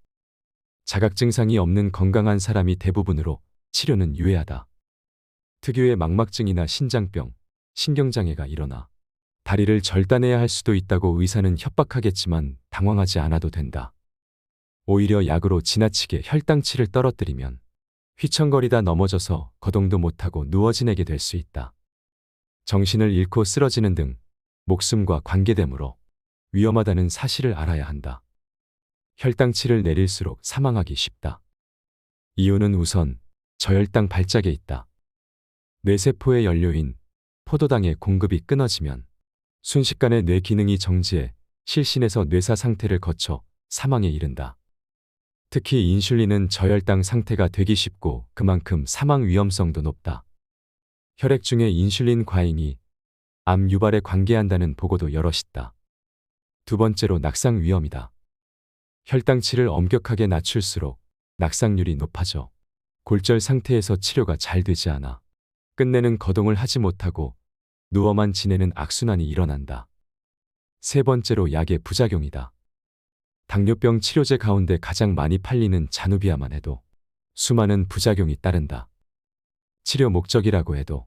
자각 증상이 없는 건강한 사람이 대부분으로 치료는 유해하다. 특유의 망막증이나 신장병, 신경장애가 일어나 다리를 절단해야 할 수도 있다고 의사는 협박하겠지만 당황하지 않아도 된다. 오히려 약으로 지나치게 혈당치를 떨어뜨리면 휘청거리다 넘어져서 거동도 못하고 누워 지내게 될 수 있다. 정신을 잃고 쓰러지는 등 목숨과 관계되므로 위험하다는 사실을 알아야 한다. 혈당치를 내릴수록 사망하기 쉽다. 이유는 우선 저혈당 발작에 있다. 뇌세포의 연료인 포도당의 공급이 끊어지면 순식간에 뇌 기능이 정지해 실신에서 뇌사 상태를 거쳐 사망에 이른다. 특히 인슐린은 저혈당 상태가 되기 쉽고 그만큼 사망 위험성도 높다. 혈액 중의 인슐린 과잉이 암 유발에 관계한다는 보고도 여럿 있다. 두 번째로 낙상 위험이다. 혈당치를 엄격하게 낮출수록 낙상률이 높아져 골절 상태에서 치료가 잘 되지 않아 끝내는 거동을 하지 못하고 누워만 지내는 악순환이 일어난다. 세 번째로 약의 부작용이다. 당뇨병 치료제 가운데 가장 많이 팔리는 자누비아만 해도 수많은 부작용이 따른다. 치료 목적이라고 해도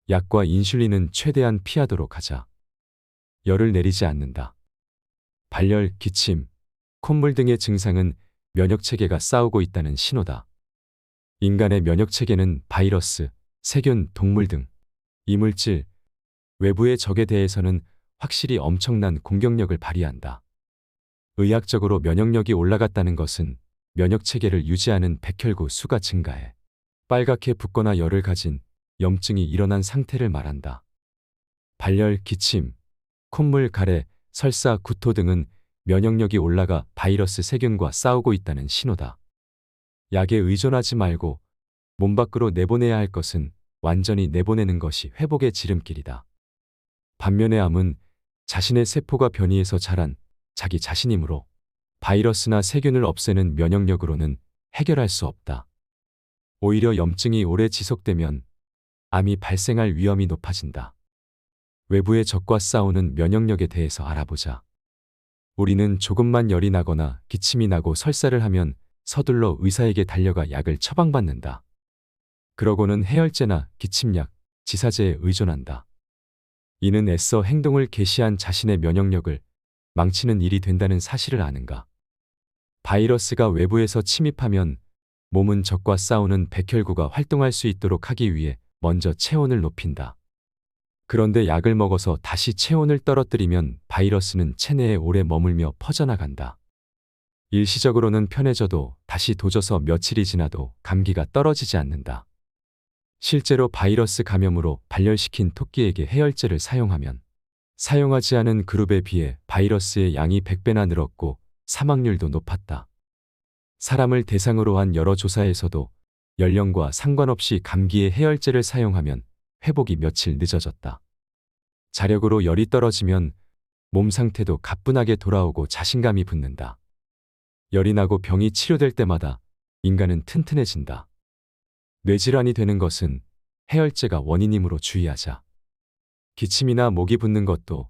약과 인슐린은 최대한 피하도록 하자. 열을 내리지 않는다. 발열, 기침, 콧물 등의 증상은 면역체계가 싸우고 있다는 신호다. 인간의 면역체계는 바이러스, 세균, 동물 등 이물질, 외부의 적에 대해서는 확실히 엄청난 공격력을 발휘한다. 의학적으로 면역력이 올라갔다는 것은 면역체계를 유지하는 백혈구 수가 증가해 빨갛게 붓거나 열을 가진 염증이 일어난 상태를 말한다. 발열, 기침, 콧물, 가래, 설사, 구토 등은 면역력이 올라가 바이러스 세균과 싸우고 있다는 신호다. 약에 의존하지 말고 몸 밖으로 내보내야 할 것은 완전히 내보내는 것이 회복의 지름길이다. 반면에 암은 자신의 세포가 변이해서 자란 자기 자신이므로 바이러스나 세균을 없애는 면역력으로는 해결할 수 없다. 오히려 염증이 오래 지속되면 암이 발생할 위험이 높아진다. 외부의 적과 싸우는 면역력에 대해서 알아보자. 우리는 조금만 열이 나거나 기침이 나고 설사를 하면 서둘러 의사에게 달려가 약을 처방받는다. 그러고는 해열제나 기침약, 지사제에 의존한다. 이는 애써 행동을 개시한 자신의 면역력을 망치는 일이 된다는 사실을 아는가? 바이러스가 외부에서 침입하면 몸은 적과 싸우는 백혈구가 활동할 수 있도록 하기 위해 먼저 체온을 높인다. 그런데 약을 먹어서 다시 체온을 떨어뜨리면 바이러스는 체내에 오래 머물며 퍼져나간다. 일시적으로는 편해져도 다시 도져서 며칠이 지나도 감기가 떨어지지 않는다. 실제로 바이러스 감염으로 발열시킨 토끼에게 해열제를 사용하면 사용하지 않은 그룹에 비해 바이러스의 양이 100배나 늘었고 사망률도 높았다. 사람을 대상으로 한 여러 조사에서도 연령과 상관없이 감기에 해열제를 사용하면 회복이 며칠 늦어졌다. 자력으로 열이 떨어지면 몸 상태도 가뿐하게 돌아오고 자신감이 붙는다. 열이 나고 병이 치료될 때마다 인간은 튼튼해진다. 뇌질환이 되는 것은 해열제가 원인이므로 주의하자. 기침이나 목이 붓는 것도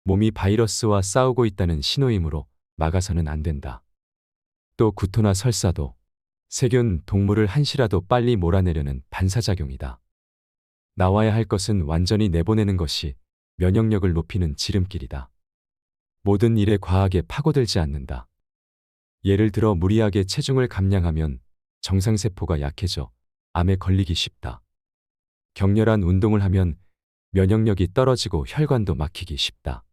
몸이 바이러스와 싸우고 있다는 신호이므로 막아서는 안 된다. 또 구토나 설사도 세균, 동물을 한시라도 빨리 몰아내려는 반사작용이다. 나와야 할 것은 완전히 내보내는 것이 면역력을 높이는 지름길이다. 모든 일에 과하게 파고들지 않는다. 예를 들어 무리하게 체중을 감량하면 정상세포가 약해져 암에 걸리기 쉽다. 격렬한 운동을 하면 면역력이 떨어지고 혈관도 막히기 쉽다.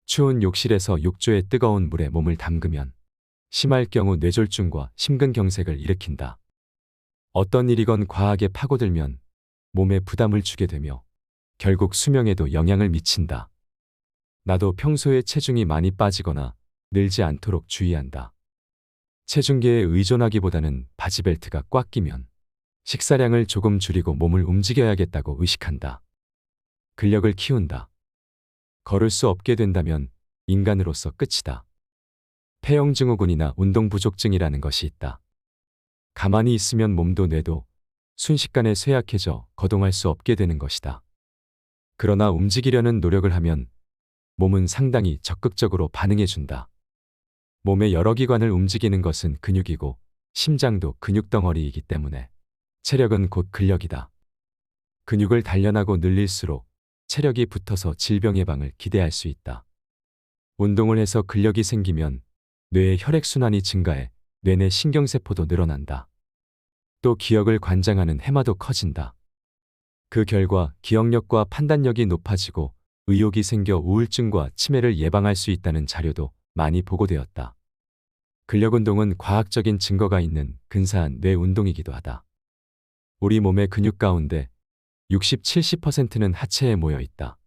추운 욕실에서 욕조의 뜨거운 물에 몸을 담그면 심할 경우 뇌졸중과 심근경색을 일으킨다. 어떤 일이건 과하게 파고들면 몸에 부담을 주게 되며 결국 수명에도 영향을 미친다. 나도 평소에 체중이 많이 빠지거나 늘지 않도록 주의한다. 체중계에 의존하기보다는 바지벨트가 꽉 끼면 식사량을 조금 줄이고 몸을 움직여야겠다고 의식한다. 근력을 키운다. 걸을 수 없게 된다면 인간으로서 끝이다. 폐영증후군이나 운동부족증이라는 것이 있다. 가만히 있으면 몸도 뇌도 순식간에 쇠약해져 거동할 수 없게 되는 것이다. 그러나 움직이려는 노력을 하면 몸은 상당히 적극적으로 반응해준다. 몸의 여러 기관을 움직이는 것은 근육이고 심장도 근육덩어리이기 때문에 체력은 곧 근력이다. 근육을 단련하고 늘릴수록 체력이 붙어서 질병 예방을 기대할 수 있다. 운동을 해서 근력이 생기면 뇌의 혈액순환이 증가해 뇌내 신경세포도 늘어난다. 또 기억을 관장하는 해마도 커진다. 그 결과 기억력과 판단력이 높아지고 의욕이 생겨 우울증과 치매를 예방할 수 있다는 자료도 많이 보고되었다. 근력운동은 과학적인 증거가 있는 근사한 뇌 운동이기도 하다. 우리 몸의 근육 가운데 60-70%는 하체에 모여 있다.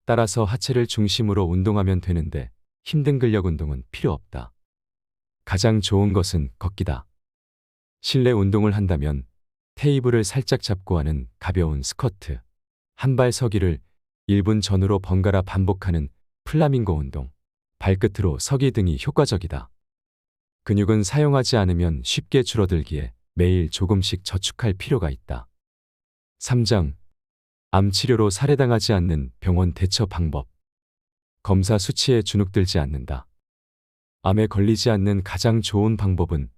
따라서 하체를 중심으로 운동하면 되는데 힘든 근력 운동은 필요 없다. 가장 좋은 것은 걷기다. 실내 운동을 한다면 테이블을 살짝 잡고 하는 가벼운 스쿼트, 한발 서기를 1분 전후로 번갈아 반복하는 플라밍고 운동, 발끝으로 서기 등이 효과적이다. 근육은 사용하지 않으면 쉽게 줄어들기에 매일 조금씩 저축할 필요가 있다. 3장. 암 치료로 살해당하지 않는 병원 대처 방법. 검사 수치에 주눅들지 않는다. 암에 걸리지 않는 가장 좋은 방법은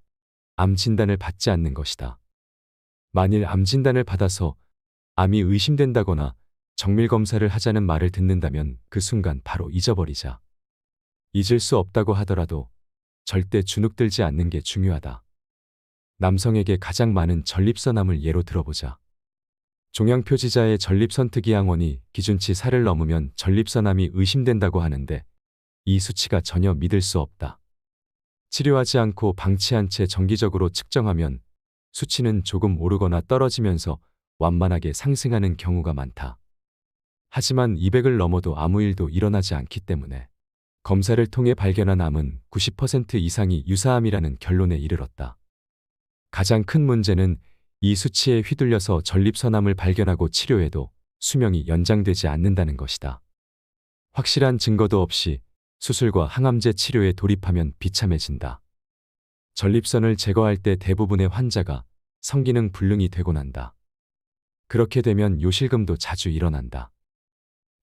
암 진단을 받지 않는 것이다. 만일 암 진단을 받아서 암이 의심된다거나 정밀 검사를 하자는 말을 듣는다면 그 순간 바로 잊어버리자. 잊을 수 없다고 하더라도 절대 주눅들지 않는 게 중요하다. 남성에게 가장 많은 전립선암을 예로 들어보자. 종양표지자의 전립선 특이항원이 기준치 4를 넘으면 전립선암이 의심된다고 하는데 이 수치가 전혀 믿을 수 없다. 치료하지 않고 방치한 채 정기적으로 측정하면 수치는 조금 오르거나 떨어지면서 완만하게 상승하는 경우가 많다. 하지만 200을 넘어도 아무 일도 일어나지 않기 때문에 검사를 통해 발견한 암은 90% 이상이 유사암이라는 결론에 이르렀다. 가장 큰 문제는 이 수치에 휘둘려서 전립선암을 발견하고 치료해도 수명이 연장되지 않는다는 것이다. 확실한 증거도 없이 수술과 항암제 치료에 돌입하면 비참해진다. 전립선을 제거할 때 대부분의 환자가 성기능 불능이 되곤 한다. 그렇게 되면 요실금도 자주 일어난다.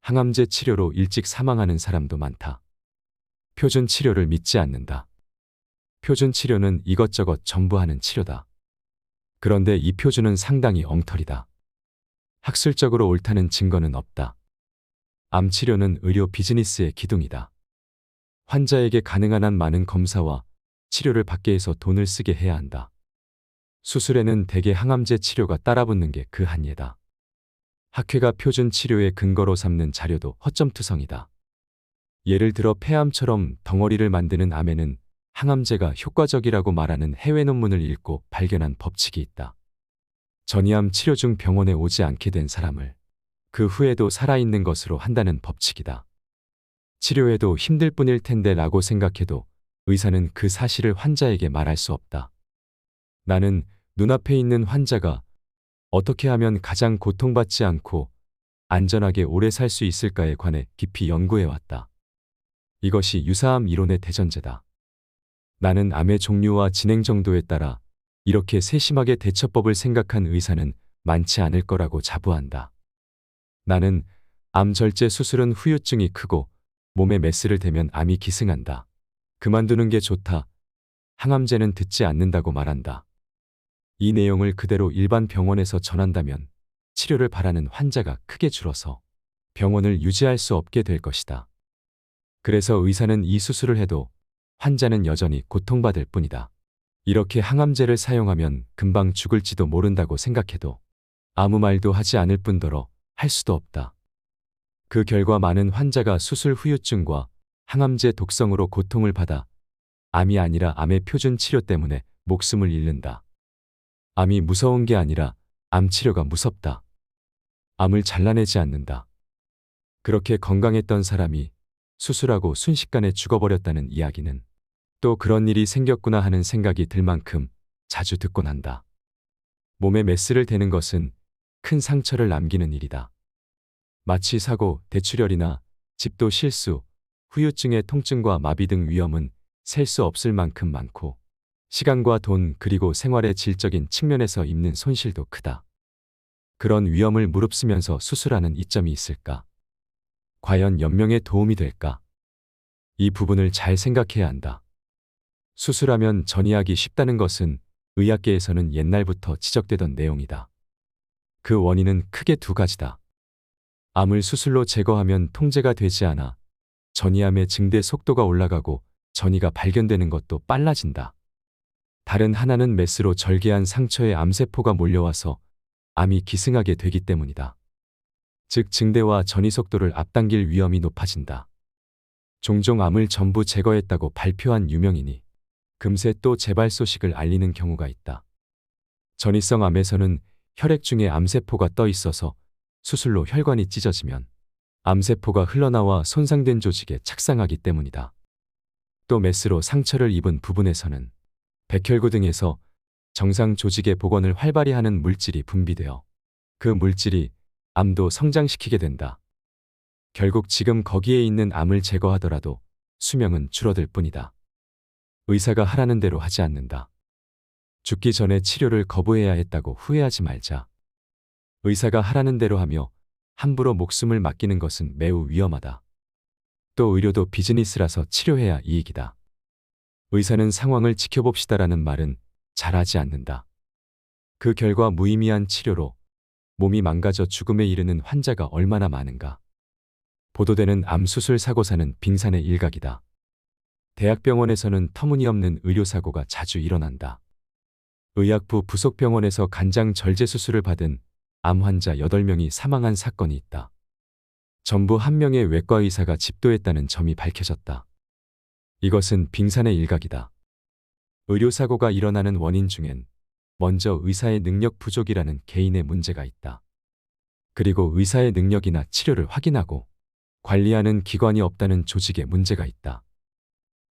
항암제 치료로 일찍 사망하는 사람도 많다. 표준 치료를 믿지 않는다. 표준 치료는 이것저것 전부 하는 치료다. 그런데 이 표준은 상당히 엉터리다. 학술적으로 옳다는 증거는 없다. 암 치료는 의료 비즈니스의 기둥이다. 환자에게 가능한 한 많은 검사와 치료를 받게 해서 돈을 쓰게 해야 한다. 수술에는 대개 항암제 치료가 따라붙는 게 그 한계다. 학회가 표준 치료의 근거로 삼는 자료도 허점투성이다. 예를 들어 폐암처럼 덩어리를 만드는 암에는 항암제가 효과적이라고 말하는 해외 논문을 읽고 발견한 법칙이 있다. 전이암 치료 중 병원에 오지 않게 된 사람을 그 후에도 살아있는 것으로 한다는 법칙이다. 치료해도 힘들 뿐일 텐데 라고 생각해도 의사는 그 사실을 환자에게 말할 수 없다. 나는 눈앞에 있는 환자가 어떻게 하면 가장 고통받지 않고 안전하게 오래 살 수 있을까에 관해 깊이 연구해왔다. 이것이 유사암 이론의 대전제다. 나는 암의 종류와 진행 정도에 따라 이렇게 세심하게 대처법을 생각한 의사는 많지 않을 거라고 자부한다. 나는 암 절제 수술은 후유증이 크고 몸에 메스를 대면 암이 기승한다. 그만두는 게 좋다. 항암제는 듣지 않는다고 말한다. 이 내용을 그대로 일반 병원에서 전한다면 치료를 바라는 환자가 크게 줄어서 병원을 유지할 수 없게 될 것이다. 그래서 의사는 이 수술을 해도 환자는 여전히 고통받을 뿐이다. 이렇게 항암제를 사용하면 금방 죽을지도 모른다고 생각해도 아무 말도 하지 않을 뿐더러 할 수도 없다. 그 결과 많은 환자가 수술 후유증과 항암제 독성으로 고통을 받아 암이 아니라 암의 표준 치료 때문에 목숨을 잃는다. 암이 무서운 게 아니라 암 치료가 무섭다. 암을 잘라내지 않는다. 그렇게 건강했던 사람이 수술하고 순식간에 죽어버렸다는 이야기는 또 그런 일이 생겼구나 하는 생각이 들 만큼 자주 듣곤 한다. 몸에 메스를 대는 것은 큰 상처를 남기는 일이다. 마취 사고, 대출혈이나 집도 실수, 후유증의 통증과 마비 등 위험은 셀 수 없을 만큼 많고 시간과 돈 그리고 생활의 질적인 측면에서 입는 손실도 크다. 그런 위험을 무릅쓰면서 수술하는 이점이 있을까? 과연 연명에 도움이 될까? 이 부분을 잘 생각해야 한다. 수술하면 전이하기 쉽다는 것은 의학계에서는 옛날부터 지적되던 내용이다. 그 원인은 크게 두 가지다. 암을 수술로 제거하면 통제가 되지 않아 전이암의 증대 속도가 올라가고 전이가 발견되는 것도 빨라진다. 다른 하나는 메스로 절개한 상처에 암세포가 몰려와서 암이 기승하게 되기 때문이다. 즉 증대와 전이 속도를 앞당길 위험이 높아진다. 종종 암을 전부 제거했다고 발표한 유명인이 금세 또 재발 소식을 알리는 경우가 있다. 전이성 암에서는 혈액 중에 암세포가 떠 있어서 수술로 혈관이 찢어지면 암세포가 흘러나와 손상된 조직에 착상하기 때문이다. 또 메스로 상처를 입은 부분에서는 백혈구 등에서 정상 조직의 복원을 활발히 하는 물질이 분비되어 그 물질이 암도 성장시키게 된다. 결국 지금 거기에 있는 암을 제거하더라도 수명은 줄어들 뿐이다. 의사가 하라는 대로 하지 않는다. 죽기 전에 치료를 거부해야 했다고 후회하지 말자. 의사가 하라는 대로 하며 함부로 목숨을 맡기는 것은 매우 위험하다. 또 의료도 비즈니스라서 치료해야 이익이다. 의사는 상황을 지켜봅시다라는 말은 잘하지 않는다. 그 결과 무의미한 치료로 몸이 망가져 죽음에 이르는 환자가 얼마나 많은가. 보도되는 암 수술 사고사는 빙산의 일각이다. 대학병원에서는 터무니없는 의료사고가 자주 일어난다. 의학부 부속병원에서 간장 절제 수술을 받은 암 환자 8명이 사망한 사건이 있다. 전부 한 명의 외과 의사가 집도했다는 점이 밝혀졌다. 이것은 빙산의 일각이다. 의료사고가 일어나는 원인 중엔 먼저 의사의 능력 부족이라는 개인의 문제가 있다. 그리고 의사의 능력이나 치료를 확인하고 관리하는 기관이 없다는 조직의 문제가 있다.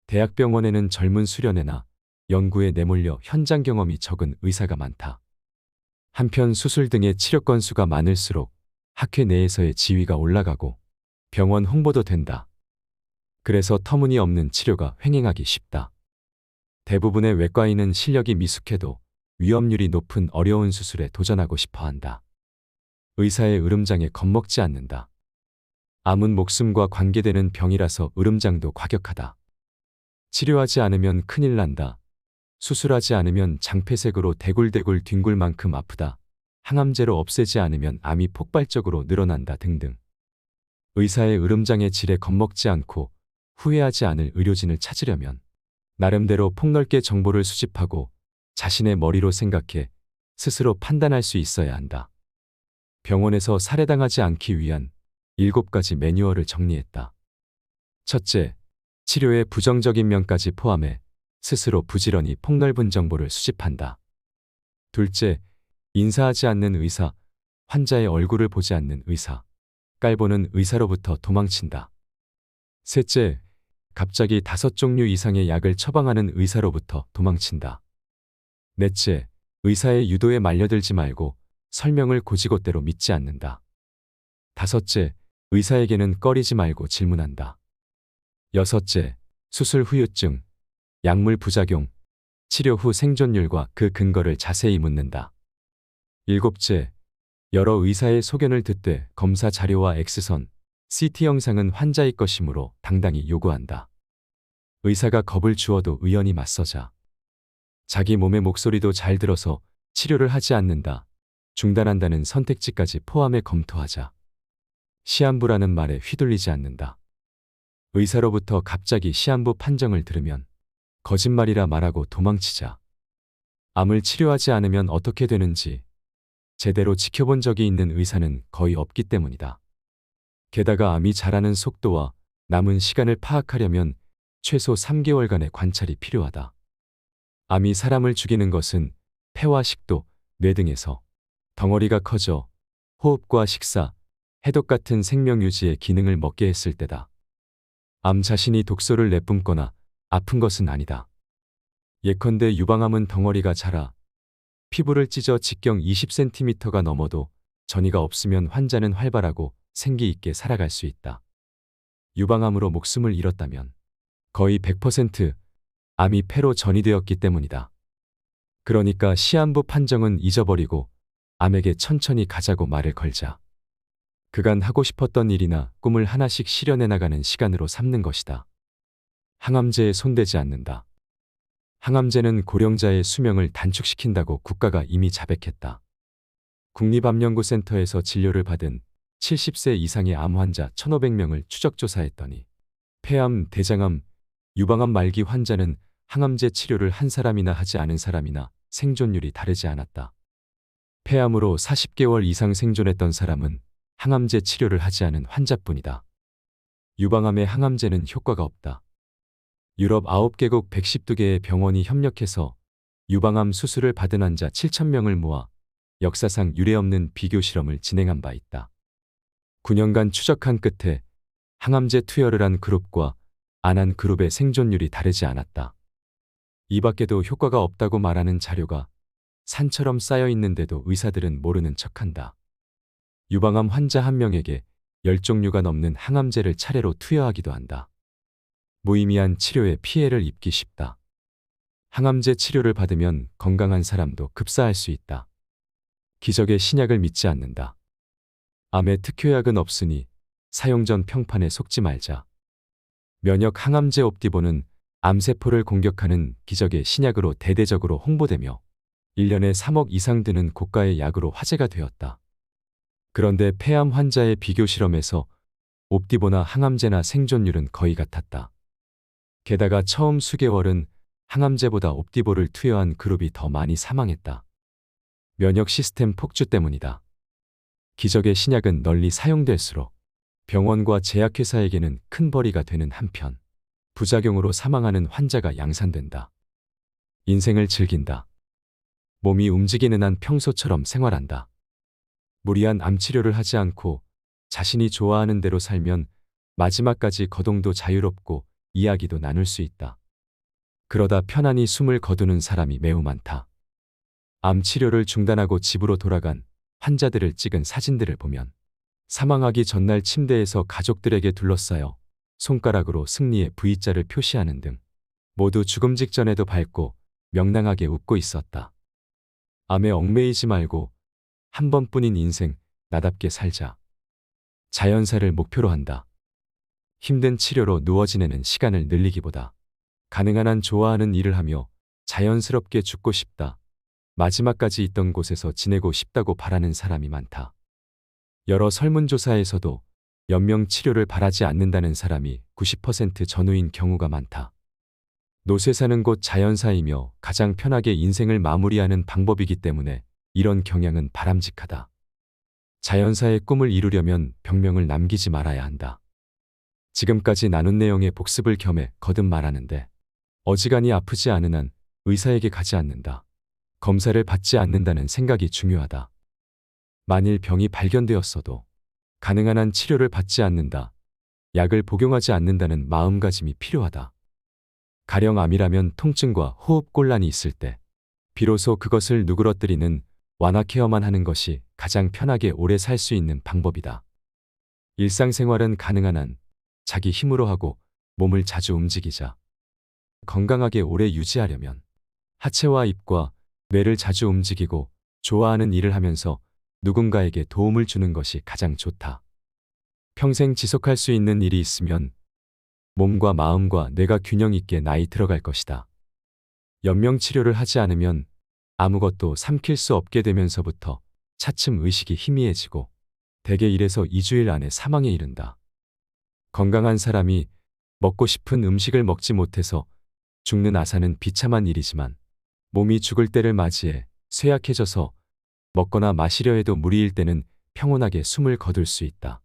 대학병원에는 젊은 수련회나 연구에 내몰려 현장 경험이 적은 의사가 많다. 한편 수술 등의 치료 건수가 많을수록 학회 내에서의 지위가 올라가고 병원 홍보도 된다. 그래서 터무니없는 치료가 횡행하기 쉽다. 대부분의 외과인은 실력이 미숙해도 위험률이 높은 어려운 수술에 도전하고 싶어 한다. 의사의 으름장에 겁먹지 않는다. 암은 목숨과 관계되는 병이라서 으름장도 과격하다. 치료하지 않으면 큰일 난다. 수술하지 않으면 장폐색으로 대굴대굴 뒹굴 만큼 아프다. 항암제로 없애지 않으면 암이 폭발적으로 늘어난다 등등. 의사의 으름장의 질에 겁먹지 않고 후회하지 않을 의료진을 찾으려면 나름대로 폭넓게 정보를 수집하고 자신의 머리로 생각해 스스로 판단할 수 있어야 한다. 병원에서 살해당하지 않기 위한 7가지 매뉴얼을 정리했다. 첫째, 치료의 부정적인 면까지 포함해 스스로 부지런히 폭넓은 정보를 수집한다. 둘째, 인사하지 않는 의사, 환자의 얼굴을 보지 않는 의사, 깔보는 의사로부터 도망친다. 셋째, 갑자기 5종류 이상의 약을 처방하는 의사로부터 도망친다. 넷째, 의사의 유도에 말려들지 말고 설명을 곧이곧대로 믿지 않는다. 다섯째, 의사에게는 꺼리지 말고 질문한다. 여섯째, 수술 후유증, 약물 부작용, 치료 후 생존율과 그 근거를 자세히 묻는다. 일곱째, 여러 의사의 소견을 듣되 검사 자료와 X선, CT 영상은 환자의 것이므로 당당히 요구한다. 의사가 겁을 주어도 의연히 맞서자. 자기 몸의 목소리도 잘 들어서 치료를 하지 않는다. 중단한다는 선택지까지 포함해 검토하자. 시한부라는 말에 휘둘리지 않는다. 의사로부터 갑자기 시한부 판정을 들으면 거짓말이라 말하고 도망치자. 암을 치료하지 않으면 어떻게 되는지 제대로 지켜본 적이 있는 의사는 거의 없기 때문이다. 게다가 암이 자라는 속도와 남은 시간을 파악하려면 최소 3개월간의 관찰이 필요하다. 암이 사람을 죽이는 것은 폐와 식도, 뇌 등에서 덩어리가 커져 호흡과 식사, 해독 같은 생명 유지의 기능을 먹게 했을 때다. 암 자신이 독소를 내뿜거나 아픈 것은 아니다. 예컨대 유방암은 덩어리가 자라 피부를 찢어 직경 20cm가 넘어도 전이가 없으면 환자는 활발하고 생기 있게 살아갈 수 있다. 유방암으로 목숨을 잃었다면 거의 100% 암이 폐로 전이되었기 때문이다. 그러니까 시한부 판정은 잊어버리고 암에게 천천히 가자고 말을 걸자. 그간 하고 싶었던 일이나 꿈을 하나씩 실현해 나가는 시간으로 삼는 것이다. 항암제에 손대지 않는다. 항암제는 고령자의 수명을 단축시킨다고 국가가 이미 자백했다. 국립암연구센터에서 진료를 받은 70세 이상의 암 환자 1,500명을 추적조사했더니 폐암, 대장암, 유방암 말기 환자는 항암제 치료를 한 사람이나 하지 않은 사람이나 생존율이 다르지 않았다. 폐암으로 40개월 이상 생존했던 사람은 항암제 치료를 하지 않은 환자뿐이다. 유방암의 항암제는 효과가 없다. 유럽 9개국 112개의 병원이 협력해서 유방암 수술을 받은 환자 7,000명을 모아 역사상 유례없는 비교 실험을 진행한 바 있다. 9년간 추적한 끝에 항암제 투여를 한 그룹과 안 한 그룹의 생존율이 다르지 않았다. 이 밖에도 효과가 없다고 말하는 자료가 산처럼 쌓여 있는데도 의사들은 모르는 척한다. 유방암 환자 한 명에게 10종류가 넘는 항암제를 차례로 투여하기도 한다. 무의미한 치료에 피해를 입기 쉽다. 항암제 치료를 받으면 건강한 사람도 급사할 수 있다. 기적의 신약을 믿지 않는다. 암에 특효약은 없으니 사용 전 평판에 속지 말자. 면역 항암제 옵디보는 암세포를 공격하는 기적의 신약으로 대대적으로 홍보되며 1년에 3억 이상 드는 고가의 약으로 화제가 되었다. 그런데 폐암 환자의 비교 실험에서 옵디보나 항암제나 생존율은 거의 같았다. 게다가 처음 수개월은 항암제보다 옵디보를 투여한 그룹이 더 많이 사망했다. 면역 시스템 폭주 때문이다. 기적의 신약은 널리 사용될수록 병원과 제약회사에게는 큰 벌이가 되는 한편 부작용으로 사망하는 환자가 양산된다. 인생을 즐긴다. 몸이 움직이는 한 평소처럼 생활한다. 무리한 암치료를 하지 않고 자신이 좋아하는 대로 살면 마지막까지 거동도 자유롭고 이야기도 나눌 수 있다. 그러다 편안히 숨을 거두는 사람이 매우 많다. 암치료를 중단하고 집으로 돌아간 환자들을 찍은 사진들을 보면 사망하기 전날 침대에서 가족들에게 둘러싸여 손가락으로 승리의 V자를 표시하는 등 모두 죽음 직전에도 밝고 명랑하게 웃고 있었다. 암에 얽매이지 말고 한 번뿐인 인생 나답게 살자. 자연사를 목표로 한다. 힘든 치료로 누워 지내는 시간을 늘리기보다 가능한 한 좋아하는 일을 하며 자연스럽게 죽고 싶다. 마지막까지 있던 곳에서 지내고 싶다고 바라는 사람이 많다. 여러 설문조사에서도 연명 치료를 바라지 않는다는 사람이 90% 전후인 경우가 많다. 노쇠 사는 곳 자연사이며 가장 편하게 인생을 마무리하는 방법이기 때문에 이런 경향은 바람직하다. 자연사의 꿈을 이루려면 병명을 남기지 말아야 한다. 지금까지 나눈 내용의 복습을 겸해 거듭 말하는데 어지간히 아프지 않은 한 의사에게 가지 않는다. 검사를 받지 않는다는 생각이 중요하다. 만일 병이 발견되었어도 가능한 한 치료를 받지 않는다. 약을 복용하지 않는다는 마음가짐이 필요하다. 가령 암이라면 통증과 호흡곤란이 있을 때 비로소 그것을 누그러뜨리는 완화 케어만 하는 것이 가장 편하게 오래 살 수 있는 방법이다. 일상생활은 가능한 한 자기 힘으로 하고 몸을 자주 움직이자. 건강하게 오래 유지하려면 하체와 입과 뇌를 자주 움직이고 좋아하는 일을 하면서 누군가에게 도움을 주는 것이 가장 좋다. 평생 지속할 수 있는 일이 있으면 몸과 마음과 뇌가 균형 있게 나이 들어갈 것이다. 연명 치료를 하지 않으면 아무것도 삼킬 수 없게 되면서부터 차츰 의식이 희미해지고 대개 1에서 2주일 안에 사망에 이른다. 건강한 사람이 먹고 싶은 음식을 먹지 못해서 죽는 아사는 비참한 일이지만 몸이 죽을 때를 맞이해 쇠약해져서 먹거나 마시려 해도 무리일 때는 평온하게 숨을 거둘 수 있다.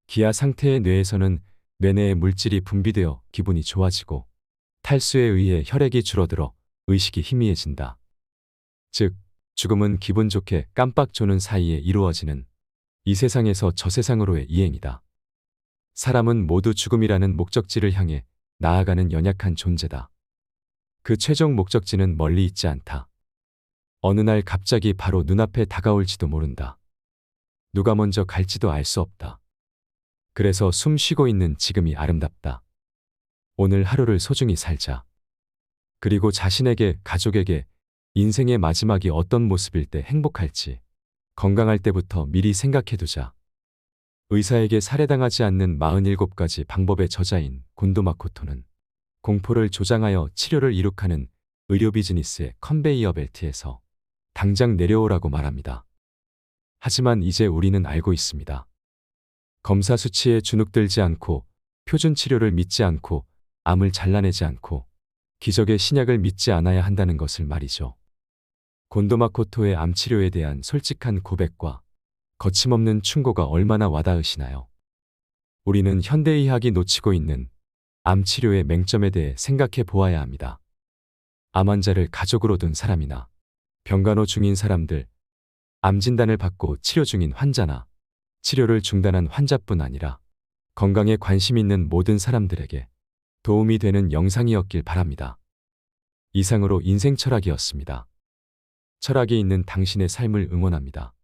기아 상태의 뇌에서는 뇌내의 물질이 분비되어 기분이 좋아지고 탈수에 의해 혈액이 줄어들어 의식이 희미해진다. 즉, 죽음은 기분 좋게 깜빡 조는 사이에 이루어지는 이 세상에서 저 세상으로의 이행이다. 사람은 모두 죽음이라는 목적지를 향해 나아가는 연약한 존재다. 그 최종 목적지는 멀리 있지 않다. 어느 날 갑자기 바로 눈앞에 다가올지도 모른다. 누가 먼저 갈지도 알 수 없다. 그래서 숨 쉬고 있는 지금이 아름답다. 오늘 하루를 소중히 살자. 그리고 자신에게, 가족에게 인생의 마지막이 어떤 모습일 때 행복할지 건강할 때부터 미리 생각해두자. 의사에게 살해당하지 않는 47가지 방법의 저자인 곤도 마코토는 공포를 조장하여 치료를 이룩하는 의료 비즈니스의 컨베이어 벨트에서 당장 내려오라고 말합니다. 하지만 이제 우리는 알고 있습니다. 검사 수치에 주눅들지 않고 표준 치료를 믿지 않고 암을 잘라내지 않고 기적의 신약을 믿지 않아야 한다는 것을 말이죠. 곤도 마코토의 암 치료에 대한 솔직한 고백과 거침없는 충고가 얼마나 와닿으시나요? 우리는 현대의학이 놓치고 있는 암 치료의 맹점에 대해 생각해 보아야 합니다. 암 환자를 가족으로 둔 사람이나 병간호 중인 사람들, 암 진단을 받고 치료 중인 환자나 치료를 중단한 환자뿐 아니라 건강에 관심 있는 모든 사람들에게 도움이 되는 영상이었길 바랍니다. 이상으로 인생 철학이었습니다. 철학이 있는 당신의 삶을 응원합니다.